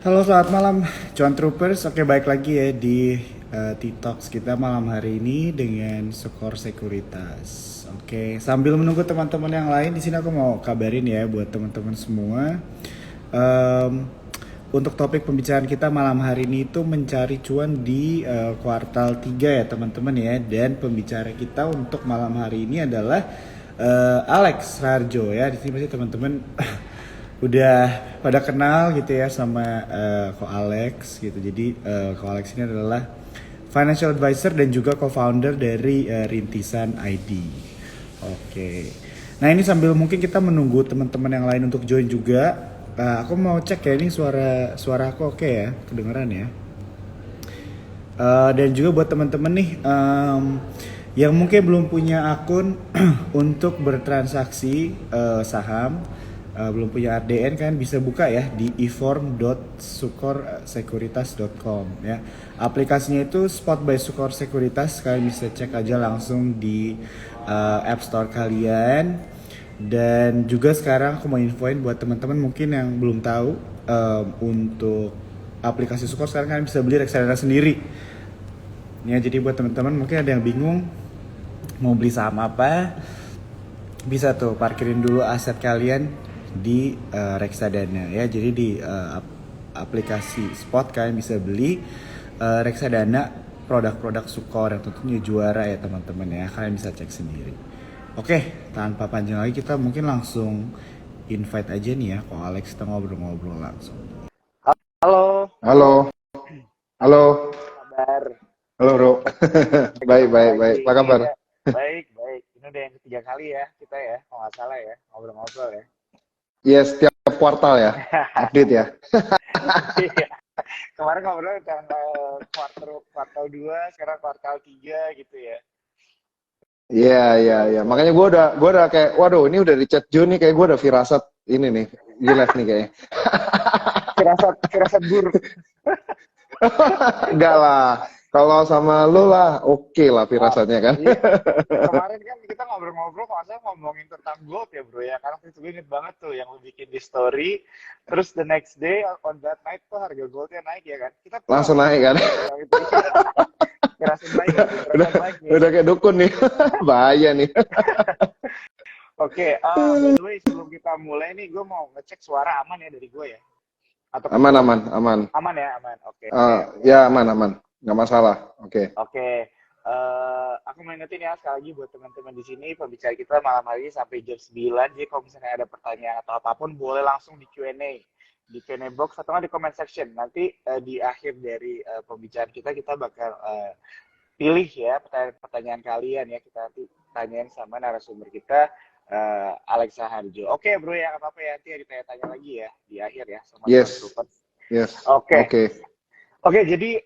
Halo, selamat malam, Cuan Troopers. Oke, baik lagi ya di TikToks kita malam hari ini dengan skor sekuritas. Oke, sambil menunggu teman-teman yang lain, di sini aku mau kabarin ya buat teman-teman semua. Em, untuk topik pembicaraan kita malam hari ini itu mencari cuan di kuartal 3 ya teman-teman ya. Dan pembicara kita untuk malam hari ini adalah Alex Rarjo ya. Di sini pasti teman-teman udah pada kenal gitu ya sama Ko Alex gitu. Jadi Ko Alex ini adalah financial advisor dan juga co-founder dari Rintisan ID. Oke. Nah ini sambil mungkin kita menunggu teman-teman yang lain untuk join juga. Aku mau cek ya ini suara aku oke ya, kedengeran ya. Dan juga buat teman-teman nih yang mungkin belum punya akun untuk bertransaksi saham, belum punya RDN kan bisa buka ya di eform.sukorsekuritas.com ya. Aplikasinya itu Spot by Sukor Sekuritas, kalian bisa cek aja langsung di App Store kalian. Dan juga sekarang aku mau infoin buat teman-teman mungkin yang belum tahu, untuk aplikasi Sukor sekarang kalian bisa beli reksadana sendiri. Ya, jadi buat teman-teman mungkin ada yang bingung mau beli saham apa, bisa tuh parkirin dulu aset kalian di reksadana ya. Jadi di aplikasi Spot kalian bisa beli reksadana produk-produk Sukor yang tentunya juara ya teman-teman ya. Kalian bisa cek sendiri. Oke, tanpa panjang lagi kita mungkin langsung invite aja nih ya, kok Alex kita ngobrol-ngobrol langsung. Halo, Halo, halo, kabar? halo Bro. Baik, Ketemu baik, lagi. baik. Apa kabar? Iya, baik, baik. Ini udah yang ketiga kali ya kita ya, kalau nggak salah ya, ngobrol-ngobrol ya. Yes, setiap kuartal ya, update ya. Iya. Kemarin ngobrol tentang kuartal kuartal 2, sekarang kuartal 3 gitu ya. Iya, iya, iya. Makanya gue udah kayak, waduh, ini udah di chat Jun nih, kayak gue udah firasat ini nih, gila nih kayaknya. Firasat firasat buruk. Enggak lah, kalau sama lu lah, oke lah Ah, firasatnya kan. iya. Kemarin kan kita ngobrol-ngobrol kalau saya ngomongin tentang gold ya bro ya, karena itu gue inget banget tuh yang lu bikin di story, terus the next day on that night tuh harga goldnya naik ya kan, kita tuh Langsung langsung naik kan. ngobrol tentang itu. Kerasin baik nih, Udah, kerasin baik nih. udah kayak dukun nih, bahaya nih. Oke, by the way sebelum kita mulai nih, gue mau ngecek suara aman ya dari gue ya, atau Aman, kedengeran? aman, aman. Aman ya, aman. Oke, oke, Ya aman. aman, aman. Nggak masalah. Oke. Oke, aku mau ingetin ya sekali lagi buat teman-teman di sini, pembicara kita malam hari ini sampai jam 9. Jadi kalau misalnya ada pertanyaan atau apapun, boleh langsung di Q&A, di Q&A box atau nggak di comment section. Nanti di akhir dari pembicaraan kita bakal pilih ya pertanyaan-pertanyaan kalian ya. Kita nanti tanyain sama narasumber kita, Alexa Harjo. Oke bro ya, apa apa ya, nanti ditanya-tanya lagi ya di akhir ya sama Tuan Yes, Troopers. yes. Oke. Oke. Oke, jadi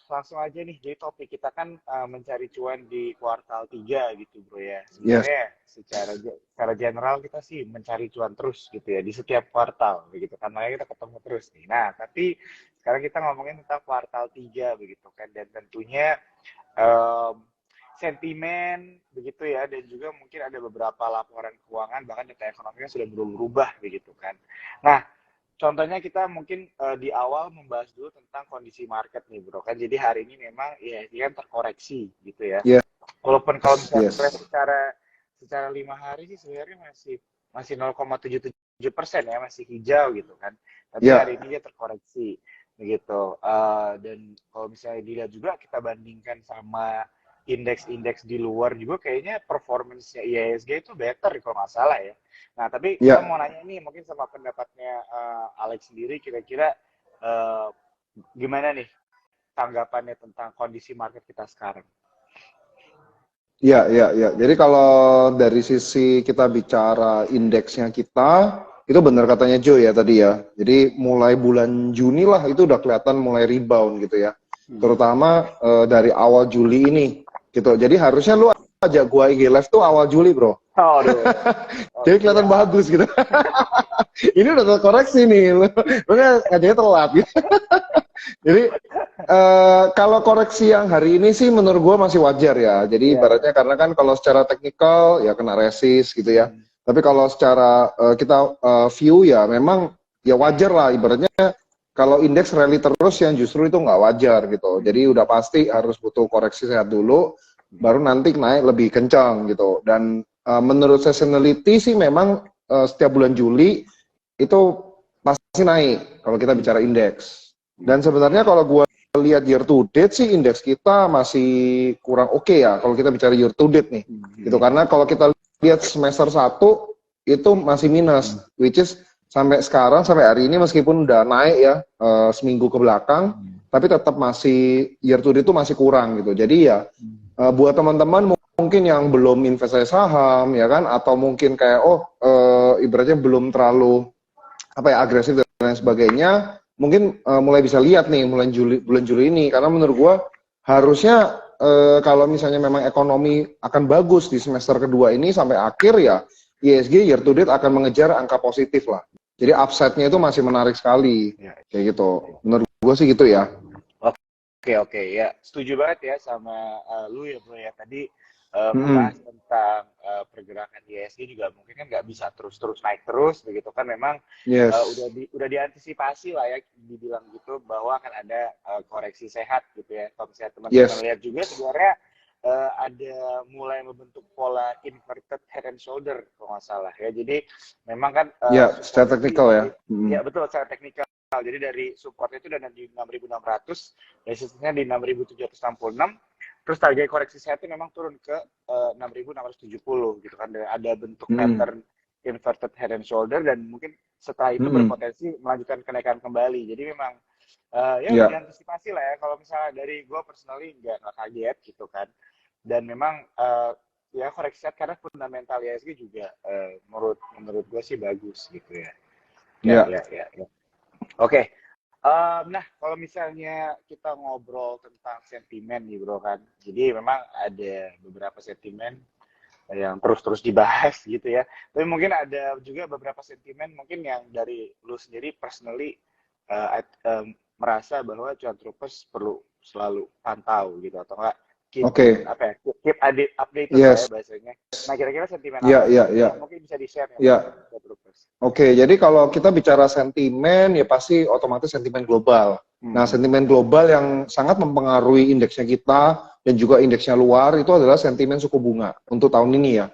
langsung aja nih. Jadi topik kita kan mencari cuan di kuartal 3 gitu, Bro ya. Yes. Sebenarnya secara general kita sih mencari cuan terus gitu ya di setiap kuartal begitu kan. Makanya kita ketemu terus nih. Nah, tapi sekarang kita ngomongin tentang kuartal 3 begitu kan, dan tentunya em, sentimen begitu ya, dan juga mungkin ada beberapa laporan keuangan bahkan data ekonominya sudah berubah begitu kan. Nah, contohnya kita mungkin di awal membahas dulu tentang kondisi market nih bro kan. Jadi hari ini memang ya ini kan terkoreksi gitu ya. Yes. Walaupun kalau misalnya Yes. secara 5 hari sih sebenarnya masih masih 0,77% ya, masih hijau gitu kan. Tapi hari Ya. ini dia terkoreksi begitu. Dan kalau misalnya dilihat juga kita bandingkan sama indeks-indeks di luar juga, kayaknya performance-nya IHSG itu better kalau nggak salah ya. Nah, tapi kita Ya. mau nanya nih mungkin sama pendapatnya Alex sendiri, kira-kira uh, gimana nih tanggapannya tentang kondisi market kita sekarang? Ya, ya, ya. Jadi kalau dari sisi kita bicara indeksnya kita, itu benar katanya Joe ya tadi ya. Jadi mulai bulan Juni lah itu udah kelihatan mulai rebound gitu ya. Terutama dari awal Juli ini gitu. Jadi harusnya lu ajak gua IG Live tuh awal Juli, Bro. Oh, aduh. Oh, Jadi kelihatan siap. bagus gitu. Ini udah terkoreksi nih. Lu kan ngajaknya telat gitu. Jadi kalau koreksi yang hari ini sih menurut gue masih wajar ya. Jadi Iya, iya. ibaratnya karena kan kalau secara teknikal ya kena resist gitu ya. Hmm. Tapi kalau secara kita view ya memang ya wajar lah ibaratnya kalau indeks rally terus yang justru itu nggak wajar gitu. Jadi udah pasti harus butuh koreksi sehat dulu, baru nanti naik lebih kencang gitu. Dan menurut seasonality sih memang setiap bulan Juli itu pasti naik kalau kita bicara indeks. Dan sebenarnya kalau gua lihat year to date sih indeks kita masih kurang oke ya kalau kita bicara year to date nih. Gitu karena kalau kita lihat semester 1 itu masih minus, which is sampai sekarang sampai hari ini meskipun udah naik ya seminggu ke belakang, tapi tetap masih year to date itu masih kurang gitu. Jadi ya buat teman-teman mungkin yang belum investasi saham ya kan, atau mungkin kayak ibaratnya belum terlalu apa ya agresif dan lain sebagainya, mungkin mulai bisa lihat nih bulan Juli ini, karena menurut gua harusnya kalau misalnya memang ekonomi akan bagus di semester kedua ini sampai akhir ya ISG year to date akan mengejar angka positif lah. Jadi upside-nya itu masih menarik sekali. Ya. Kayak gitu. Menurut gue sih gitu ya. Oke, ya setuju banget ya sama lu ya bro ya. Tadi membahas tentang pergerakan ISG juga mungkin kan nggak bisa terus naik terus begitu kan, memang Yes. udah diantisipasi lah ya, dibilang gitu bahwa akan ada koreksi sehat gitu ya. Kalau misalnya teman-teman lihat juga sebenarnya ada mulai membentuk pola inverted head and shoulder kalau nggak salah ya. Jadi memang kan secara teknikal ya. Ya betul, secara teknikal. Jadi dari support itu udah di 6.600, resistance-nya di 6.766, terus target koreksi sehatnya memang turun ke 6.670 gitu kan. Ada bentuk pattern inverted head and shoulder dan mungkin setelah itu berpotensi melanjutkan kenaikan kembali. Jadi memang udah diantisipasi lah ya. Kalau misalnya dari gue personally nggak kaget gitu kan. Dan memang ya koreksi sehat karena fundamental ISG juga menurut gue sih bagus gitu ya. Ya. Oke. Nah, kalau misalnya kita ngobrol tentang sentimen nih bro kan, jadi memang ada beberapa sentimen yang terus dibahas gitu ya. Tapi mungkin ada juga beberapa sentimen mungkin yang dari lu sendiri personally merasa bahwa cuan troopers perlu selalu pantau gitu, atau enggak keep updated lah ya bahasanya. Nah, kira-kira sentimen apa yang mungkin bisa di-share ya cuan troopers? Oke, jadi kalau kita bicara sentimen ya pasti otomatis sentimen global. Nah, sentimen global yang sangat mempengaruhi indeksnya kita dan juga indeksnya luar itu adalah sentimen suku bunga untuk tahun ini ya.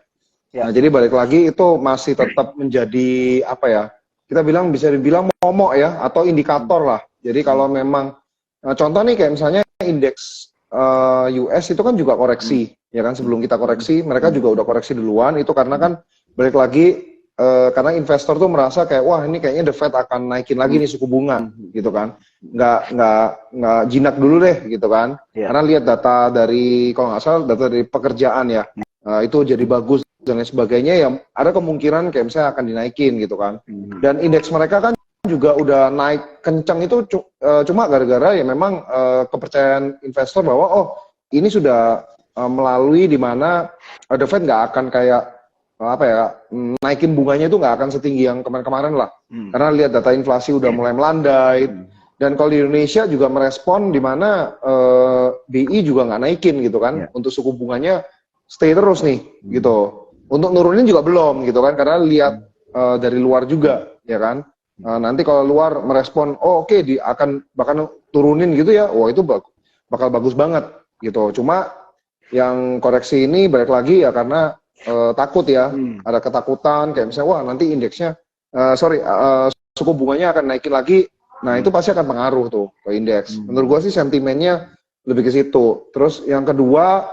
Nah, jadi balik lagi itu masih tetap menjadi apa ya? Kita bisa dibilang momok ya, atau indikator lah. Jadi kalau memang contoh nih kayak misalnya indeks US itu kan juga koreksi, ya kan, sebelum kita koreksi mereka juga udah koreksi duluan, itu karena kan balik lagi karena investor tuh merasa kayak wah ini kayaknya the Fed akan naikin lagi nih suku bunga gitu kan, nggak jinak dulu deh gitu kan, karena lihat data dari kalau nggak salah data dari pekerjaan ya itu jadi bagus dan lain sebagainya, ya ada kemungkinan kayak misalnya akan dinaikin gitu kan. Dan indeks mereka kan juga udah naik kencang itu cuma gara-gara ya memang kepercayaan investor bahwa ini sudah melalui di mana the Fed nggak akan kayak naikin bunganya itu nggak akan setinggi yang kemarin-kemarin lah, karena lihat data inflasi udah mulai melandai. Dan kalau di Indonesia juga merespon di mana BI juga nggak naikin gitu kan, untuk suku bunganya stay terus nih gitu. Untuk nurunin juga belum gitu kan, karena lihat dari luar juga ya kan. Nanti kalau luar merespon oke, akan bahkan turunin gitu ya, wah itu bakal bagus banget gitu. Cuma yang koreksi ini balik lagi ya karena takut ya, ada ketakutan kayak misalnya wah nanti indeksnya suku bunganya akan naikin lagi. Nah itu pasti akan pengaruh tuh ke indeks. Menurut gua sih sentimennya lebih ke situ. Terus yang kedua,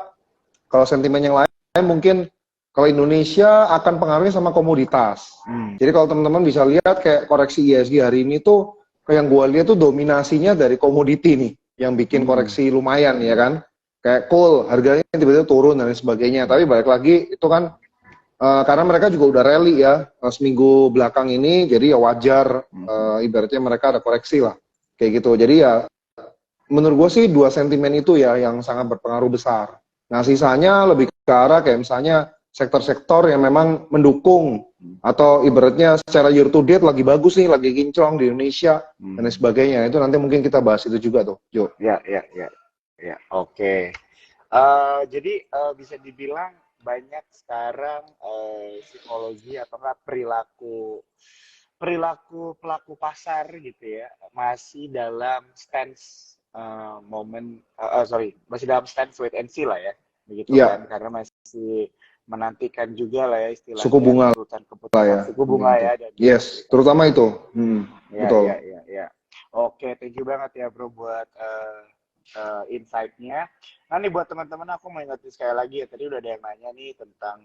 kalau sentimen yang lain mungkin kalau Indonesia akan pengaruhnya sama komoditas. Jadi kalau teman-teman bisa lihat kayak koreksi ISG hari ini tuh, kayak yang gue lihat tuh dominasinya dari komoditi nih, yang bikin koreksi lumayan ya kan. Kayak coal, harganya tiba-tiba turun dan lain sebagainya. Tapi balik lagi itu kan karena mereka juga udah rally ya seminggu belakang ini, jadi ya wajar ibaratnya mereka ada koreksi lah. Kayak gitu. Jadi ya menurut gue sih dua sentimen itu ya yang sangat berpengaruh besar. Nah sisanya lebih ke arah kayak misalnya sektor-sektor yang memang mendukung atau ibaratnya secara year to date lagi bagus nih, lagi kinclong di Indonesia dan lain sebagainya. Itu nanti mungkin kita bahas itu juga tuh, Jo. Ya, oke. Jadi bisa dibilang banyak sekarang psikologi atau enggak perilaku perilaku pelaku pasar gitu ya masih dalam stance masih dalam stance wait and see lah ya, begitu Iya, kan, karena masih menantikan juga lah ya suku istilahnya bunga lah keputusan ya. suku bunga Gitu. ya dan juga Yes, Amerika terutama Serikat. itu. Ya, Betul. ya. Oke, thank you banget ya bro buat insight-nya. Nah nih buat teman-teman aku mau ingetin sekali lagi ya, tadi udah ada yang nanya nih tentang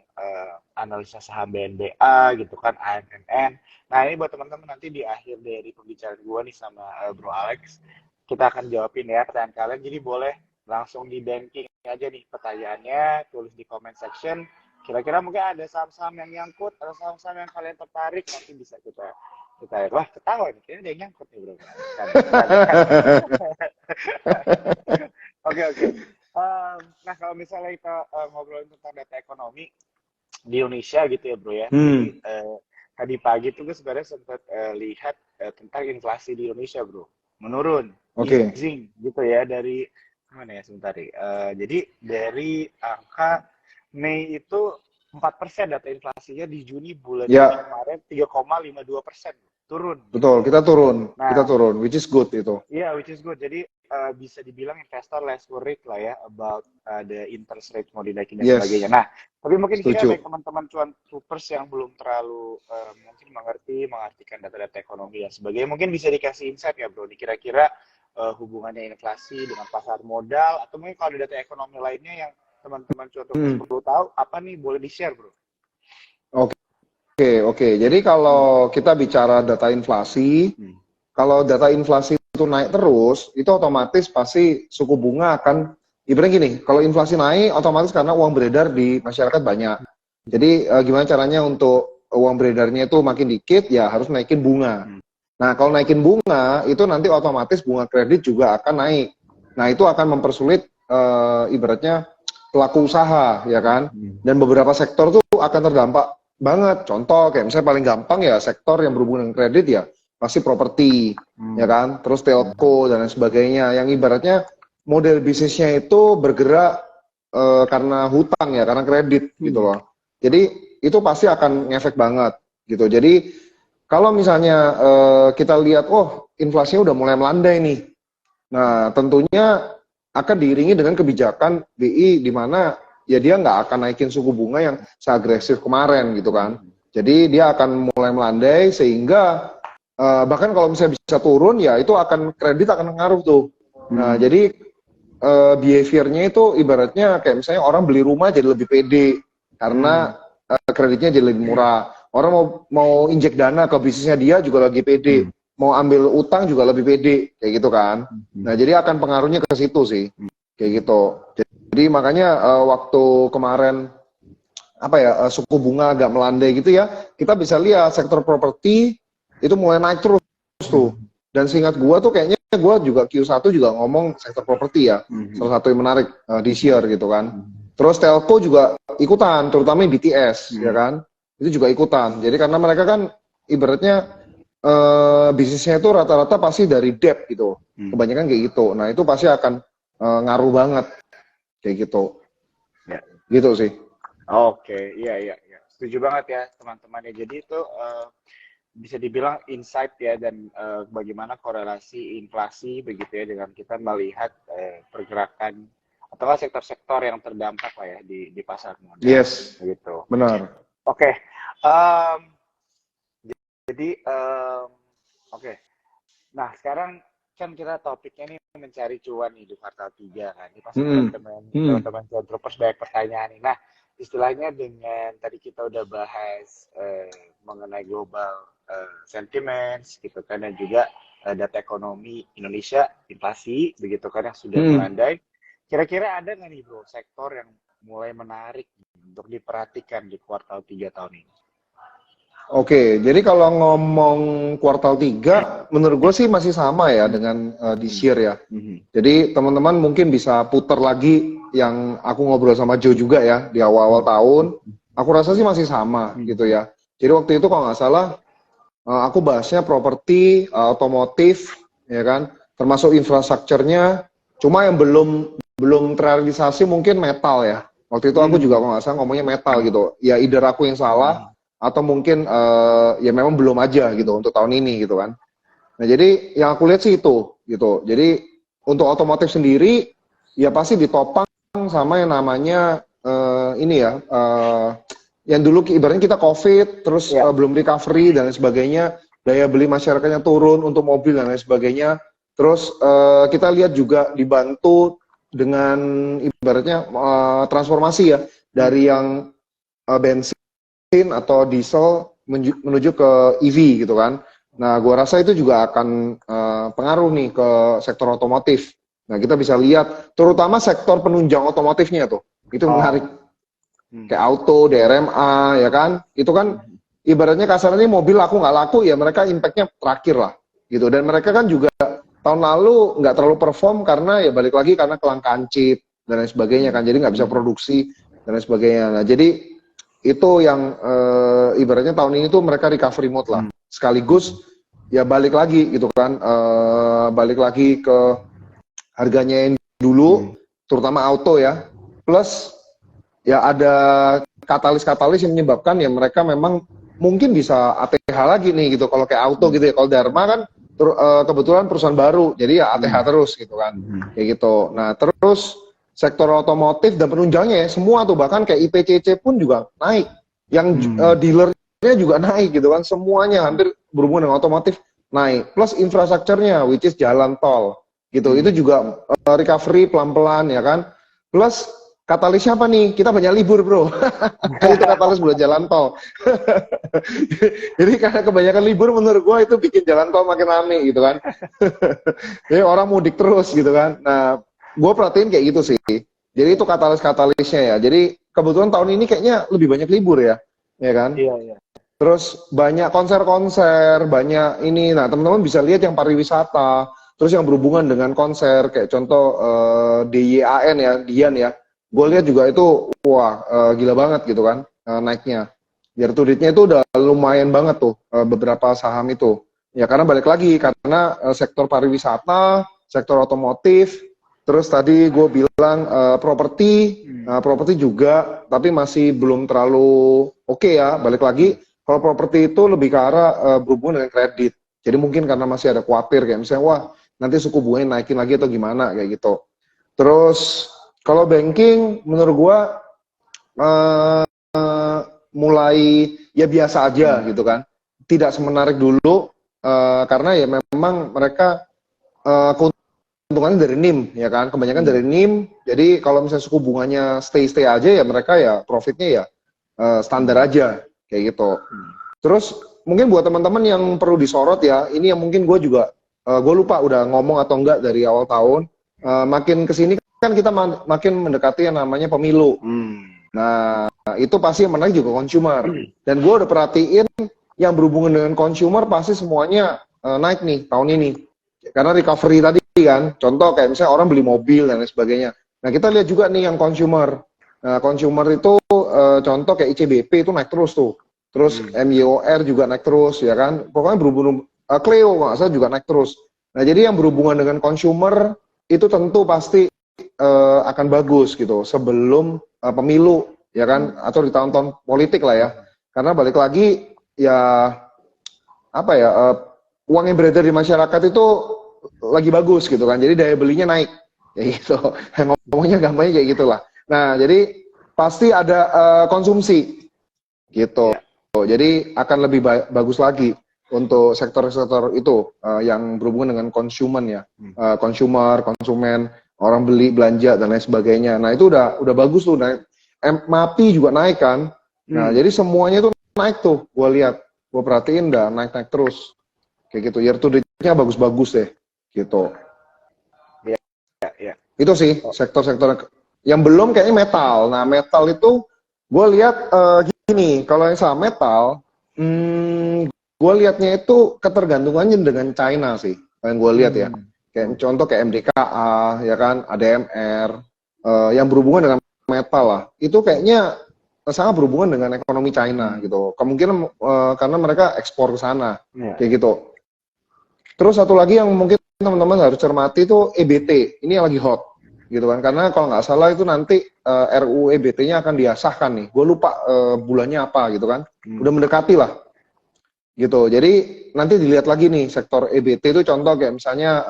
analisa saham BNBA gitu kan, AMMN. Nah ini buat teman-teman nanti di akhir dari pembicaraan gue nih sama Bro Alex, kita akan jawabin ya pertanyaan kalian, jadi boleh langsung di banking aja nih pertanyaannya, tulis di comment section. Kira-kira mungkin ada saham-saham yang nyangkut, atau saham-saham yang kalian tertarik, nanti bisa kita wah ketawa nih, kayaknya ada yang nyangkut nih bro. Oke. Nah kalau misalnya kita ngobrolin tentang data ekonomi di Indonesia gitu ya bro ya. Jadi tadi pagi tuh gue sebenarnya sempat lihat tentang inflasi di Indonesia bro, menurun, easing gitu ya, dari mana ya sebentar nih. Jadi dari angka Mei itu 4% data inflasinya, di Juni bulan Juni kemarin 3,52%, turun. Betul, kita turun, Nah, which is good itu. Iya, which is good. Jadi bisa dibilang investor less worried lah ya about the interest rate mau dinaikin dan sebagainya. Nah, tapi mungkin kita ada teman-teman cuan troopers yang belum terlalu mungkin mengartikan data-data ekonomi dan sebagainya. Mungkin bisa dikasih insight ya bro, kira-kira hubungannya inflasi dengan pasar modal, atau mungkin kalau ada data ekonomi lainnya yang teman-teman cuan troopers perlu tahu, apa nih, boleh di-share bro? Oke. Jadi kalau kita bicara data inflasi, kalau data inflasi itu naik terus, itu otomatis pasti suku bunga akan, ibaratnya gini, kalau inflasi naik, otomatis karena uang beredar di masyarakat banyak. Jadi gimana caranya untuk uang beredarnya itu makin dikit, ya harus naikin bunga. Nah, kalau naikin bunga, itu nanti otomatis bunga kredit juga akan naik. Nah, itu akan mempersulit ibaratnya pelaku usaha, ya kan? Dan beberapa sektor tuh akan terdampak banget. Contoh, kayak misalnya paling gampang ya, sektor yang berhubungan dengan kredit ya, pasti properti, ya kan? Terus telco dan lain sebagainya, yang ibaratnya model bisnisnya itu bergerak karena hutang ya, karena kredit gitu loh. Jadi itu pasti akan ngefek banget gitu. Jadi kalau misalnya kita lihat, oh inflasinya udah mulai melandai nih, nah tentunya akan diiringi dengan kebijakan BI di mana ya dia nggak akan naikin suku bunga yang seagresif kemarin gitu kan. Jadi dia akan mulai melandai sehingga bahkan kalau misalnya bisa turun ya itu akan kredit akan ngaruh tuh. Nah jadi behaviornya itu ibaratnya kayak misalnya orang beli rumah jadi lebih pede karena kreditnya jadi lebih murah. Orang mau injek dana ke bisnisnya dia juga lagi pede. Mau ambil utang juga lebih pede kayak gitu kan. Nah jadi akan pengaruhnya ke situ sih kayak gitu. Jadi makanya waktu kemarin suku bunga agak melandai gitu ya, kita bisa lihat sektor properti itu mulai naik terus tuh. Dan seingat gua tuh kayaknya gua juga Q1 juga ngomong sektor properti ya, salah satu yang menarik this year gitu kan. Terus telco juga ikutan, terutama BTS ya kan, itu juga ikutan. Jadi karena mereka kan ibaratnya bisnisnya itu rata-rata pasti dari debt gitu, kebanyakan kayak gitu. Nah itu pasti akan ngaruh banget kayak gitu, gitu sih. Oke, iya, setuju banget ya teman-teman ya. Jadi itu bisa dibilang insight ya, dan bagaimana korelasi inflasi begitu ya dengan kita melihat pergerakan atau sektor-sektor yang terdampak lah ya di pasar modal. Yes, gitu. Benar. Oke. Jadi, oke. Nah, sekarang kan kita topiknya nih mencari cuan nih di kuartal 3 kan. Ini pasti teman-teman Jontropers banyak pertanyaan nih. Nah, istilahnya dengan tadi kita udah bahas mengenai global sentiments gitu kan, dan juga data ekonomi Indonesia, inflasi begitu kan yang sudah melandai. Kira-kira ada nggak nih bro sektor yang mulai menarik untuk diperhatikan di kuartal 3 tahun ini? Oke, jadi kalau ngomong kuartal 3, menurut gue sih masih sama ya dengan this year ya. Jadi teman-teman mungkin bisa putar lagi yang aku ngobrol sama Joe juga ya di awal-awal tahun. Aku rasa sih masih sama gitu ya. Jadi waktu itu kalau nggak salah aku bahasnya properti, otomotif, ya kan, termasuk infrastrukturnya. Cuma yang belum terrealisasi mungkin metal ya. Waktu itu aku juga kalau nggak salah ngomongnya metal gitu. Ya either aku yang salah atau mungkin ya memang belum aja gitu untuk tahun ini gitu kan. Nah jadi yang aku lihat sih itu gitu. Jadi untuk otomotif sendiri ya pasti ditopang sama yang namanya ini ya yang dulu ibaratnya kita COVID terus belum recovery dan lain sebagainya, daya beli masyarakatnya turun untuk mobil dan lain sebagainya. Terus kita lihat juga dibantu dengan ibaratnya transformasi ya dari yang bensin atau diesel menuju ke EV gitu kan. Nah, gua rasa itu juga akan pengaruh nih ke sektor otomotif. Nah, kita bisa lihat terutama sektor penunjang otomotifnya tuh. Itu menarik. Kayak auto, DRMA, ya kan? Itu kan ibaratnya kasarnya mobil laku nggak laku ya mereka impact-nya terakhir lah. Gitu. Dan mereka kan juga tahun lalu nggak terlalu perform karena ya balik lagi karena kelangkaan chip dan lain sebagainya kan. Jadi nggak bisa produksi dan lain sebagainya. Nah, jadi itu yang ibaratnya tahun ini tuh mereka recovery mode lah. Sekaligus ya balik lagi gitu kan. Balik lagi ke harganya yang dulu, terutama auto ya. Plus ya ada katalis-katalis yang menyebabkan ya mereka memang mungkin bisa ATH lagi nih gitu. Kalau kayak auto gitu ya. Kalau Dharma kan kebetulan perusahaan baru, jadi ya ATH terus gitu kan. Kayak gitu. Nah terus sektor otomotif dan penunjangnya ya semua tuh, bahkan kayak IPCC pun juga naik. Yang dealernya juga naik gitu kan. Semuanya hampir berhubungan dengan otomotif naik. Plus infrastrukturnya, which is jalan tol gitu. Itu juga recovery pelan-pelan ya kan. Plus katalisnya apa nih? Kita banyak libur bro. Itu katalis buat jalan tol. Jadi karena kebanyakan libur menurut gua itu bikin jalan tol makin rame gitu kan. Jadi orang mudik terus gitu kan. Nah, gua perhatiin kayak gitu sih. Jadi itu katalis-katalisnya ya. Jadi kebetulan tahun ini kayaknya lebih banyak libur ya. Ya kan? Iya, iya. Terus banyak konser-konser, banyak ini. Nah, teman-teman bisa lihat yang pariwisata, terus yang berhubungan dengan konser kayak contoh DYAN ya, Dian ya. Gue lihat juga itu wah gila banget gitu kan naiknya. Year to date-nya itu udah lumayan banget tuh beberapa saham itu. Ya karena balik lagi karena sektor pariwisata, sektor otomotif, terus tadi gue bilang properti, properti juga tapi masih belum terlalu oke ya. Balik lagi kalau properti itu lebih ke arah berhubungan dengan kredit. Jadi mungkin karena masih ada khawatir kayak misalnya wah nanti suku bunganya naikin lagi atau gimana kayak gitu. Terus kalau banking, menurut gua mulai ya biasa aja gitu kan, tidak semenarik dulu karena ya memang mereka keuntungannya dari NIM ya kan, kebanyakan dari NIM. Jadi kalau misalnya suku bunganya stay aja ya mereka ya profitnya ya standar aja kayak gitu. Terus mungkin buat teman-teman yang perlu disorot ya, ini yang mungkin gue juga gue lupa udah ngomong atau enggak dari awal tahun, makin kesini kan kita makin mendekati yang namanya pemilu. Nah, itu pasti yang menarik juga consumer. Dan gue udah perhatiin yang berhubungan dengan consumer pasti semuanya naik nih tahun ini. Karena recovery tadi kan, contoh kayak misalnya orang beli mobil dan lain sebagainya. Nah, kita lihat juga nih yang consumer. Nah, consumer itu contoh kayak ICBP itu naik terus tuh. Terus MYOR juga naik terus ya kan. Pokoknya berhubungan, Clio nggak salah juga naik terus. Nah, jadi yang berhubungan dengan consumer itu tentu pasti akan bagus gitu sebelum pemilu ya kan, atau di tahun-tahun politik lah ya, karena balik lagi ya apa ya uang yang beredar di masyarakat itu lagi bagus gitu kan, jadi daya belinya naik ya gitu. Ngomongnya gampangnya kayak gitulah. Nah jadi pasti ada konsumsi gitu, jadi akan lebih bagus lagi untuk sektor-sektor itu yang berhubungan dengan konsumen ya, konsumen, orang beli, belanja dan lain sebagainya. Nah itu udah bagus tuh, naik. MAPI juga naik kan. Nah jadi semuanya tuh naik tuh, gue lihat, gue perhatiin udah naik terus kayak gitu. Year to date-nya bagus-bagus deh gitu. Ya. Itu sih sektor-sektor yang belum kayaknya metal. Nah metal itu gue lihat gini, kalau yang saham metal gue lihatnya itu ketergantungannya dengan China sih, yang gue lihat ya. Kayak contoh kayak MDKA, ya kan, ADMR, yang berhubungan dengan metal lah. Itu kayaknya sangat berhubungan dengan ekonomi China gitu. Kemungkinan karena mereka ekspor ke sana, kayak gitu. Terus satu lagi yang mungkin teman-teman harus cermati itu EBT. Ini yang lagi hot. gitu kan. Karena kalau nggak salah itu nanti RUU EBT-nya akan disahkan nih. Gue lupa bulannya apa gitu kan. Udah mendekati lah. Gitu. Jadi nanti dilihat lagi nih sektor EBT itu contoh kayak misalnya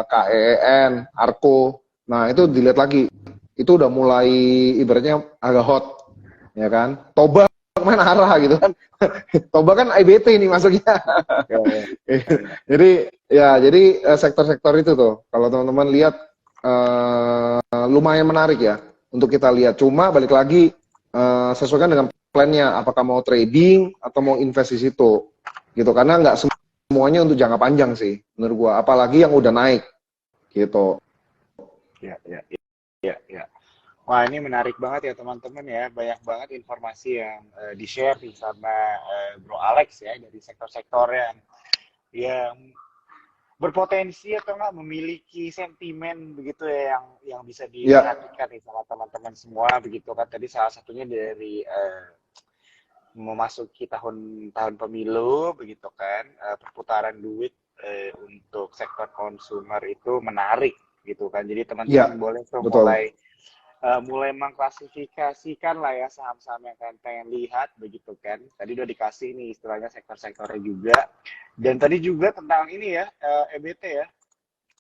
KEN, ARKO. Nah, itu dilihat lagi. Itu udah mulai ibaratnya agak hot. Ya kan? Toba kemana arah gitu kan. Toba kan EBT nih masuknya. jadi sektor-sektor itu tuh kalau teman-teman lihat lumayan menarik ya untuk kita lihat. Cuma balik lagi sesuaikan dengan plannya, apakah mau trading atau mau invest di situ gitu, karena nggak semuanya untuk jangka panjang sih menurut gua, apalagi yang udah naik gitu. Ya. Wah, ini menarik banget ya teman-teman ya. Banyak banget informasi yang di-share nih sama Bro Alex ya dari sektor-sektor yang berpotensi atau enggak memiliki sentimen begitu ya yang bisa diperhatikan nih sama teman-teman semua begitu kan. Tadi salah satunya dari memasuki tahun pemilu begitu kan, perputaran duit untuk sektor konsumer itu menarik gitu kan. Jadi teman-teman boleh tuh mulai mengklasifikasikan lah ya saham-saham yang kalian pengen lihat begitu kan. Tadi udah dikasih nih istilahnya sektor-sektornya juga. Dan tadi juga tentang ini ya, EBT ya.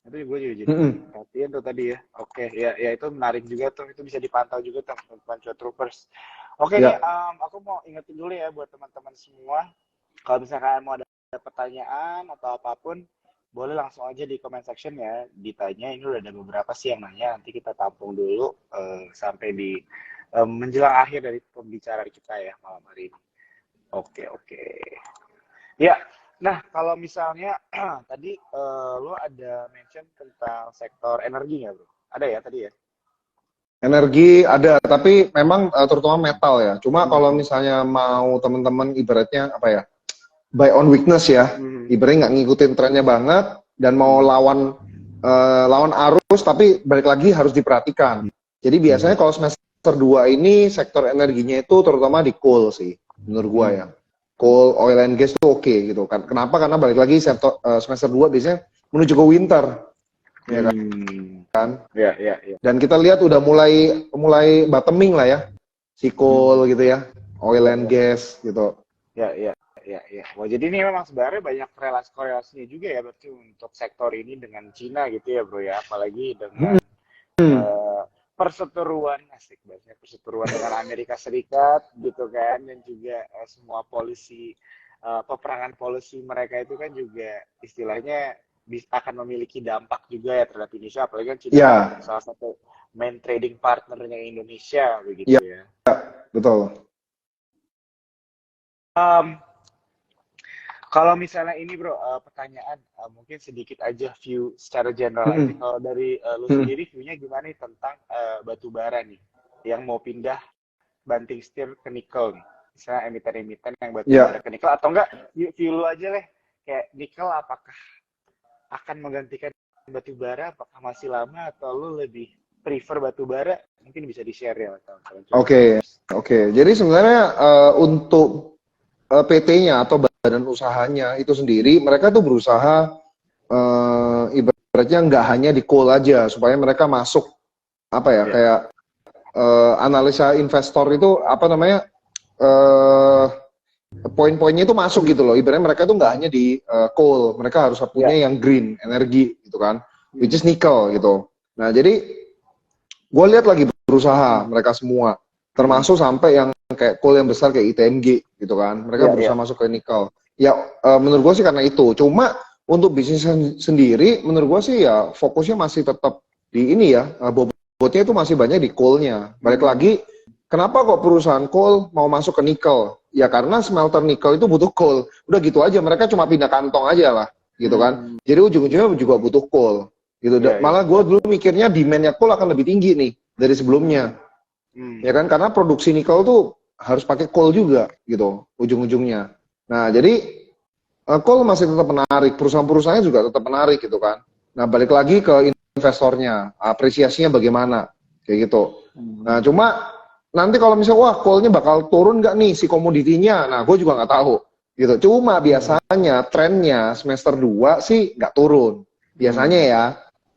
Itu gue juga jadi perhatian tuh tadi ya. Oke, ya itu menarik juga tuh. Itu bisa dipantau juga teman-teman Cuan Troopers. Oke nih, aku mau ingetin dulu ya buat teman-teman semua. Kalau misalkan mau ada pertanyaan atau apapun, boleh langsung aja di comment section ya, ditanya. Ini udah ada beberapa sih yang nanya, nanti kita tampung dulu sampai di menjelang akhir dari pembicaraan kita ya malam hari ini. Oke. Ya, nah kalau misalnya tadi lo ada mention tentang sektor energi nggak bro? Ada ya tadi ya? Energi ada, tapi memang terutama metal ya. Cuma kalau misalnya mau teman-teman ibaratnya apa ya, buy on weakness ya, ibaratnya nggak ngikutin trennya banget dan mau lawan arus, tapi balik lagi harus diperhatikan. Jadi biasanya kalau semester 2 ini sektor energinya itu terutama di coal sih, menurut gua ya. Coal, oil and gas itu oke gitu kan. Kenapa? Karena balik lagi semester 2 biasanya menuju ke winter. Ya kan? Ya. Dan kita lihat udah mulai bottoming lah ya. Si coal gitu ya, oil and gas gitu. Ya. Wah, jadi ini memang sebenarnya banyak korelasinya juga ya berarti untuk sektor ini dengan Cina gitu ya bro ya, apalagi dengan perseteruan dengan Amerika Serikat gitu kan, dan juga semua polisi peperangan polisi mereka itu kan juga istilahnya akan memiliki dampak juga ya terhadap Indonesia, apalagi kan Cina salah satu main trading partnernya Indonesia begitu ya. Betul. Kalau misalnya ini bro, pertanyaan mungkin sedikit aja view secara general aja. Kalau dari lu sendiri view-nya gimana nih tentang batu bara nih yang mau pindah banting setir ke nikel nih, misalnya emiten-emiten yang batu bara ke nikel, atau enggak view lu aja lah kayak nikel apakah akan menggantikan batu bara, apakah masih lama, atau lu lebih prefer batu bara? Mungkin bisa di-share ya teman-teman. Oke. Jadi sebenarnya untuk PT-nya atau badan usahanya itu sendiri, mereka tuh berusaha ibaratnya nggak hanya di coal aja, supaya mereka masuk apa ya, kayak analisa investor itu apa namanya, poin-poinnya itu masuk gitu loh. Ibaratnya mereka tuh nggak hanya di coal, mereka harus punya yang green energi gitu kan, which is nickel gitu. Nah jadi gue lihat lagi berusaha mereka semua, termasuk sampai yang kayak coal yang besar kayak ITMG gitu kan, mereka berusaha masuk ke nikel. Ya menurut gue sih karena itu. Cuma untuk bisnis sendiri menurut gue sih ya fokusnya masih tetap di ini ya, bobotnya itu masih banyak di coalnya. Balik lagi, kenapa kok perusahaan coal mau masuk ke nikel? Ya karena smelter nikel itu butuh coal. Udah gitu aja, mereka cuma pindah kantong aja lah gitu kan. Jadi ujung-ujungnya juga butuh coal gitu. Malah gue dulu mikirnya demandnya coal akan lebih tinggi nih dari sebelumnya. Ya kan, karena produksi nikel tuh harus pakai coal juga gitu ujung-ujungnya. Nah jadi coal masih tetap menarik, perusahaan-perusahaannya juga tetap menarik gitu kan. Nah balik lagi ke investornya, apresiasinya bagaimana kayak gitu. Nah cuma nanti kalau misalnya wah coalnya bakal turun nggak nih si komoditinya, nah gue juga nggak tahu gitu. Cuma biasanya trennya semester 2 sih nggak turun biasanya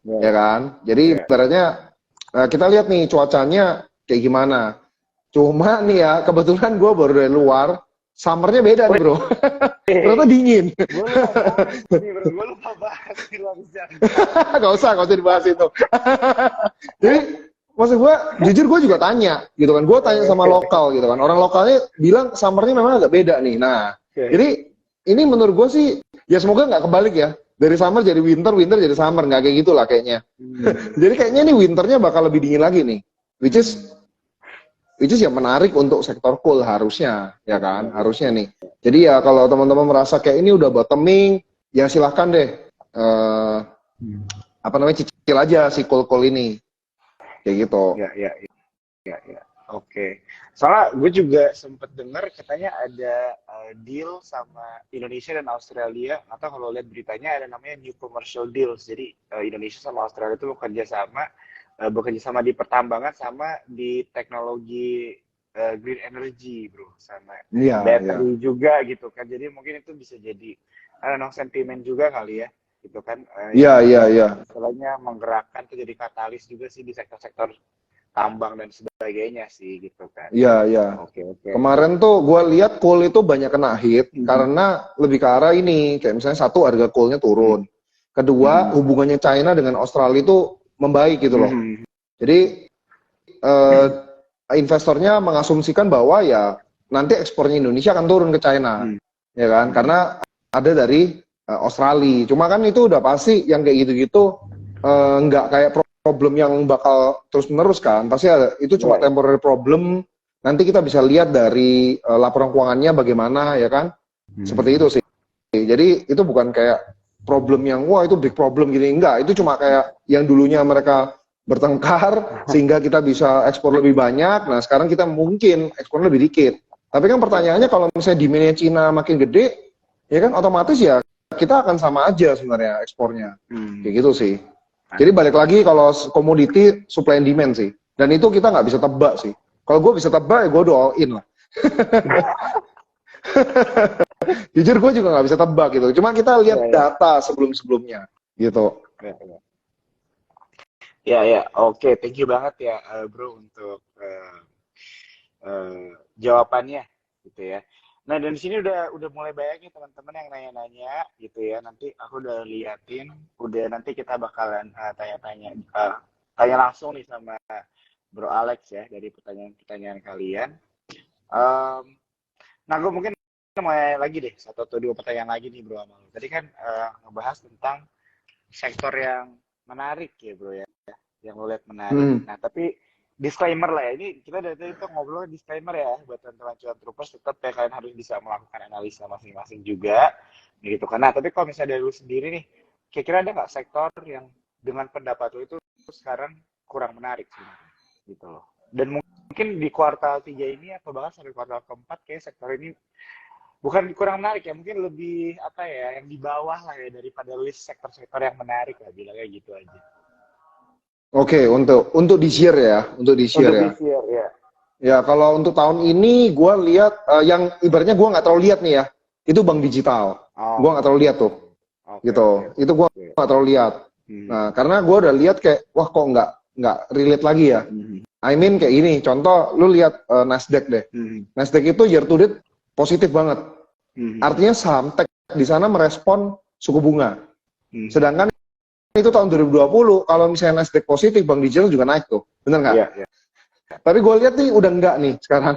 ya kan. Jadi ibaratnya Nah, kita lihat nih cuacanya kayak gimana. Cuma nih ya, kebetulan gue baru dari luar, summernya beda nih bro. Ternyata dingin. Gue lupa bahas nih bro, gue lupa bahas nih langsung. Gak usah dibahas itu. Jadi, maksud gue, jujur gue juga tanya, gitu kan. Gue tanya sama lokal, gitu kan. Orang lokalnya bilang summernya memang agak beda nih. Nah, jadi ini menurut gue sih, ya semoga nggak kebalik ya. Dari summer jadi winter, winter jadi summer. Nggak kayak gitulah kayaknya. Jadi kayaknya nih winternya bakal lebih dingin lagi nih. Which is ya menarik untuk sektor coal harusnya, ya kan? Harusnya nih. Jadi ya kalau teman-teman merasa kayak ini udah bottoming, ya silahkan deh. Apa namanya, cicil aja si coal ini. Kayak gitu. Ya. Oke. Soalnya gue juga sempet dengar katanya ada deal sama Indonesia dan Australia, atau kalau lihat beritanya ada namanya New Commercial Deals. Jadi Indonesia sama Australia itu bekerja sama di pertambangan sama di teknologi green energy, bro, sama battery juga gitu kan. Jadi mungkin itu bisa jadi sentimen juga kali ya, gitu kan. Iya. Istilahnya menggerakkan, itu jadi katalis juga sih di sektor-sektor tambang dan sebagainya sih, gitu kan. Iya. Oke. Kemarin tuh gue lihat coal itu banyak kena hit karena lebih ke arah ini, kayak misalnya satu, harga coalnya turun. Kedua, hubungannya China dengan Australia itu membaik gitu loh. Jadi investornya mengasumsikan bahwa ya nanti ekspornya Indonesia akan turun ke China, ya kan? Karena ada dari Australia. Cuma kan itu udah pasti yang kayak gitu-gitu nggak kayak problem yang bakal terus-menerus kan. Pasti ada, itu cuma temporary problem. Nanti kita bisa lihat dari laporan keuangannya bagaimana, ya kan? Seperti itu sih. Jadi itu bukan kayak problem yang wah itu big problem gini, enggak. Itu cuma kayak yang dulunya mereka bertengkar sehingga kita bisa ekspor lebih banyak. Nah, sekarang kita mungkin ekspor lebih dikit. Tapi kan pertanyaannya kalau misalnya demand Cina makin gede, ya kan otomatis ya kita akan sama aja sebenarnya ekspornya. Kayak gitu sih. Jadi balik lagi kalau komoditi supply and demand sih. Dan itu kita nggak bisa tebak sih. Kalau gue bisa tebak ya gue udah all in lah. Jujur gue juga nggak bisa tebak gitu. Cuma kita lihat data sebelum-sebelumnya gitu. Ya. Oke, thank you banget ya, bro, untuk jawabannya, gitu ya. Nah, dan di sini udah mulai banyak nih teman-teman yang nanya-nanya, gitu ya. Nanti aku udah liatin, nanti kita bakalan tanya langsung nih sama Bro Alex ya dari pertanyaan-pertanyaan kalian. Nah, gue mungkin mulai lagi deh, 1 atau 2 pertanyaan lagi nih, Bro Amal. Tadi kan ngebahas tentang sektor yang menarik ya, Bro ya, yang lo lihat menarik. Nah, tapi disclaimer lah ya, ini kita dari tadi tuh ngobrol disclaimer ya, buat teman-teman cuan troopers, tetap ya kalian harus bisa melakukan analisa masing-masing juga, gitu kan. Nah, tapi kalau misalnya dari lu sendiri nih, kira-kira ada nggak sektor yang dengan pendapat lu itu sekarang kurang menarik sebenarnya, gitu loh. Dan mungkin di kuartal 3 ini atau bahkan sampai kuartal keempat, kayak sektor ini bukan kurang menarik ya, mungkin lebih apa ya, yang di bawah lah ya daripada list sektor-sektor yang menarik lah, bilangnya gitu aja. Oke, untuk this year ya, ya. Ya, kalau untuk tahun ini gue lihat yang ibaratnya gue nggak terlalu lihat nih ya, itu bank digital. Gue nggak terlalu lihat tuh, gitu. Itu gue nggak terlalu lihat. Nah, karena gue udah lihat kayak, wah kok nggak relate lagi ya. I mean kayak gini, contoh lu lihat Nasdaq deh. Nasdaq itu year to date positif banget. Artinya saham tech di sana merespon suku bunga. Sedangkan itu tahun 2020, kalau misalnya Nasdaq positif, bank digital juga naik tuh. Bener nggak? Iya. Tapi gue lihat nih udah enggak nih sekarang.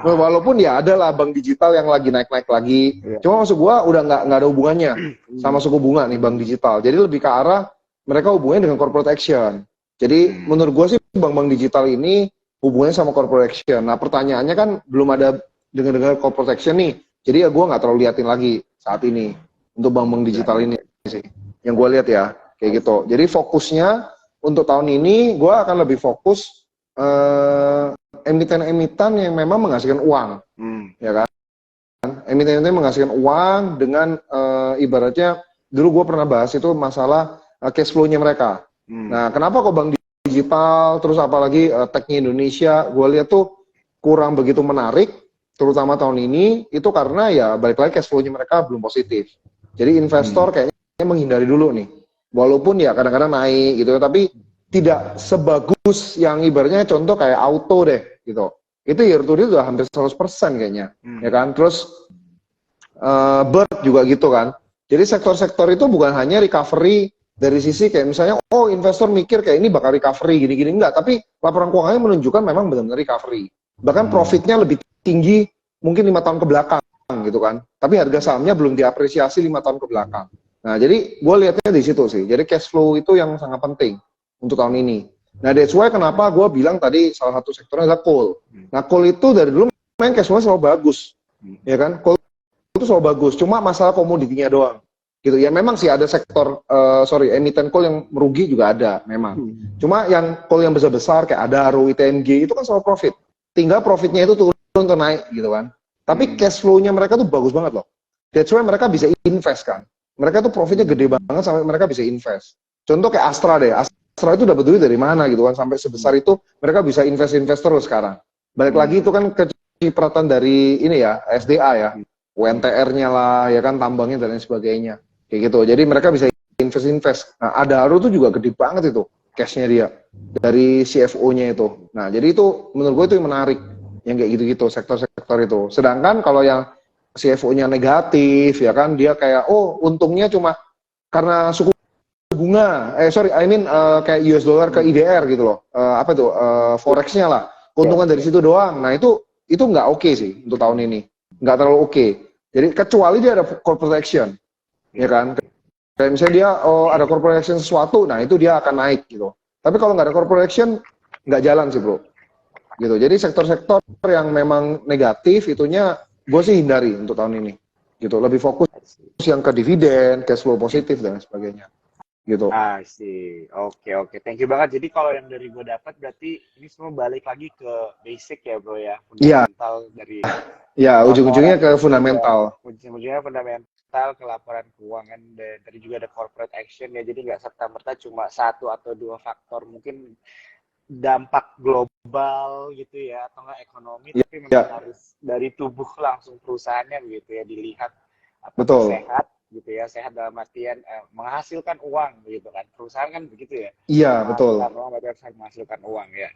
Walaupun ya ada lah bank digital yang lagi naik-naik lagi. Cuma maksud gue udah nggak ada hubungannya sama suku bunga nih bank digital. Jadi lebih ke arah mereka hubungannya dengan corporate action. Jadi menurut gue sih bank-bank digital ini hubungannya sama corporate action. Nah pertanyaannya kan belum ada dengan corporate action nih. Jadi ya gue nggak terlalu liatin lagi saat ini untuk bank-bank digital ini sih. Yang gue lihat ya. Kayak gitu. Jadi fokusnya untuk tahun ini gue akan lebih fokus emiten-emiten yang memang menghasilkan uang, ya kan? Emiten-emiten menghasilkan uang dengan ibaratnya dulu gue pernah bahas itu masalah cash flow-nya mereka. Nah, kenapa kok bank digital terus apalagi tech-nya Indonesia gue lihat tuh kurang begitu menarik, terutama tahun ini itu karena ya balik lagi cash flow-nya mereka belum positif. Jadi investor kayaknya menghindari dulu nih. Walaupun ya kadang-kadang naik gitu, tapi tidak sebagus yang ibaratnya contoh kayak auto deh gitu. Itu year to date udah hampir 100% kayaknya, ya kan? Terus bird juga gitu kan. Jadi sektor-sektor itu bukan hanya recovery dari sisi kayak misalnya, oh investor mikir kayak ini bakal recovery gini-gini, enggak. Tapi laporan keuangannya menunjukkan memang benar-benar recovery. Bahkan profitnya lebih tinggi mungkin 5 tahun ke belakang gitu kan. Tapi harga sahamnya belum diapresiasi 5 tahun ke belakang. Nah, jadi gue lihatnya di situ sih. Jadi cash flow itu yang sangat penting untuk tahun ini. Nah, that's why kenapa gue bilang tadi salah satu sektornya adalah coal. Nah, coal itu dari dulu main cash flow selalu bagus. Ya kan? Coal itu selalu bagus. Cuma masalah komoditinya doang. Gitu. Ya memang sih ada sektor, emiten coal yang merugi juga ada, memang. Cuma yang coal yang besar-besar kayak Adaro, ITMG, itu kan selalu profit. Tinggal profitnya itu turun atau naik gitu kan. Tapi cash flow-nya mereka tuh bagus banget loh. That's why mereka bisa invest kan. Mereka tuh profitnya gede banget sampai mereka bisa invest. Contoh kayak Astra deh. Astra itu dapat duit dari mana gitu kan. Sampai sebesar itu mereka bisa invest terus sekarang. Balik lagi itu kan kecipratan dari ini ya, SDA ya. UNTR-nya lah, ya kan, tambangnya dan lain sebagainya. Kayak gitu. Jadi mereka bisa invest. Nah, Adaro tuh juga gede banget itu cash-nya dia. Dari CFO-nya itu. Nah, jadi itu menurut gue itu yang menarik. Yang kayak gitu-gitu, sektor-sektor itu. Sedangkan kalau yang CFO-nya negatif, ya kan, dia kayak, oh untungnya cuma karena suku bunga, kayak US dollar ke IDR gitu loh, forex-nya lah, keuntungan dari situ doang. Nah itu nggak oke sih untuk tahun ini, nggak terlalu oke. Jadi kecuali dia ada corporate action, ya kan, kayak misalnya dia ada corporate action sesuatu, nah itu dia akan naik gitu. Tapi kalau nggak ada corporate action, nggak jalan sih bro, gitu. Jadi sektor-sektor yang memang negatif itunya gue sih hindari untuk tahun ini, gitu. Lebih fokus yang ke dividen, cash flow positif dan sebagainya, gitu. Sih, oke, thank you banget. Jadi kalau yang dari gue dapat berarti ini semua balik lagi ke basic ya bro ya, fundamental dari. Ya, ujung-ujungnya ke fundamental. Ujung-ujungnya fundamental ke laporan keuangan dan tadi juga ada corporate action ya. Jadi nggak serta-merta cuma satu atau dua faktor, mungkin dampak global gitu ya atau enggak ekonomi, tapi memang harus dari tubuh langsung perusahaannya gitu ya, dilihat apakah sehat gitu ya, sehat dalam artian menghasilkan uang gitu kan, perusahaan kan begitu ya. Iya, betul. Uang berarti harus menghasilkan uang ya.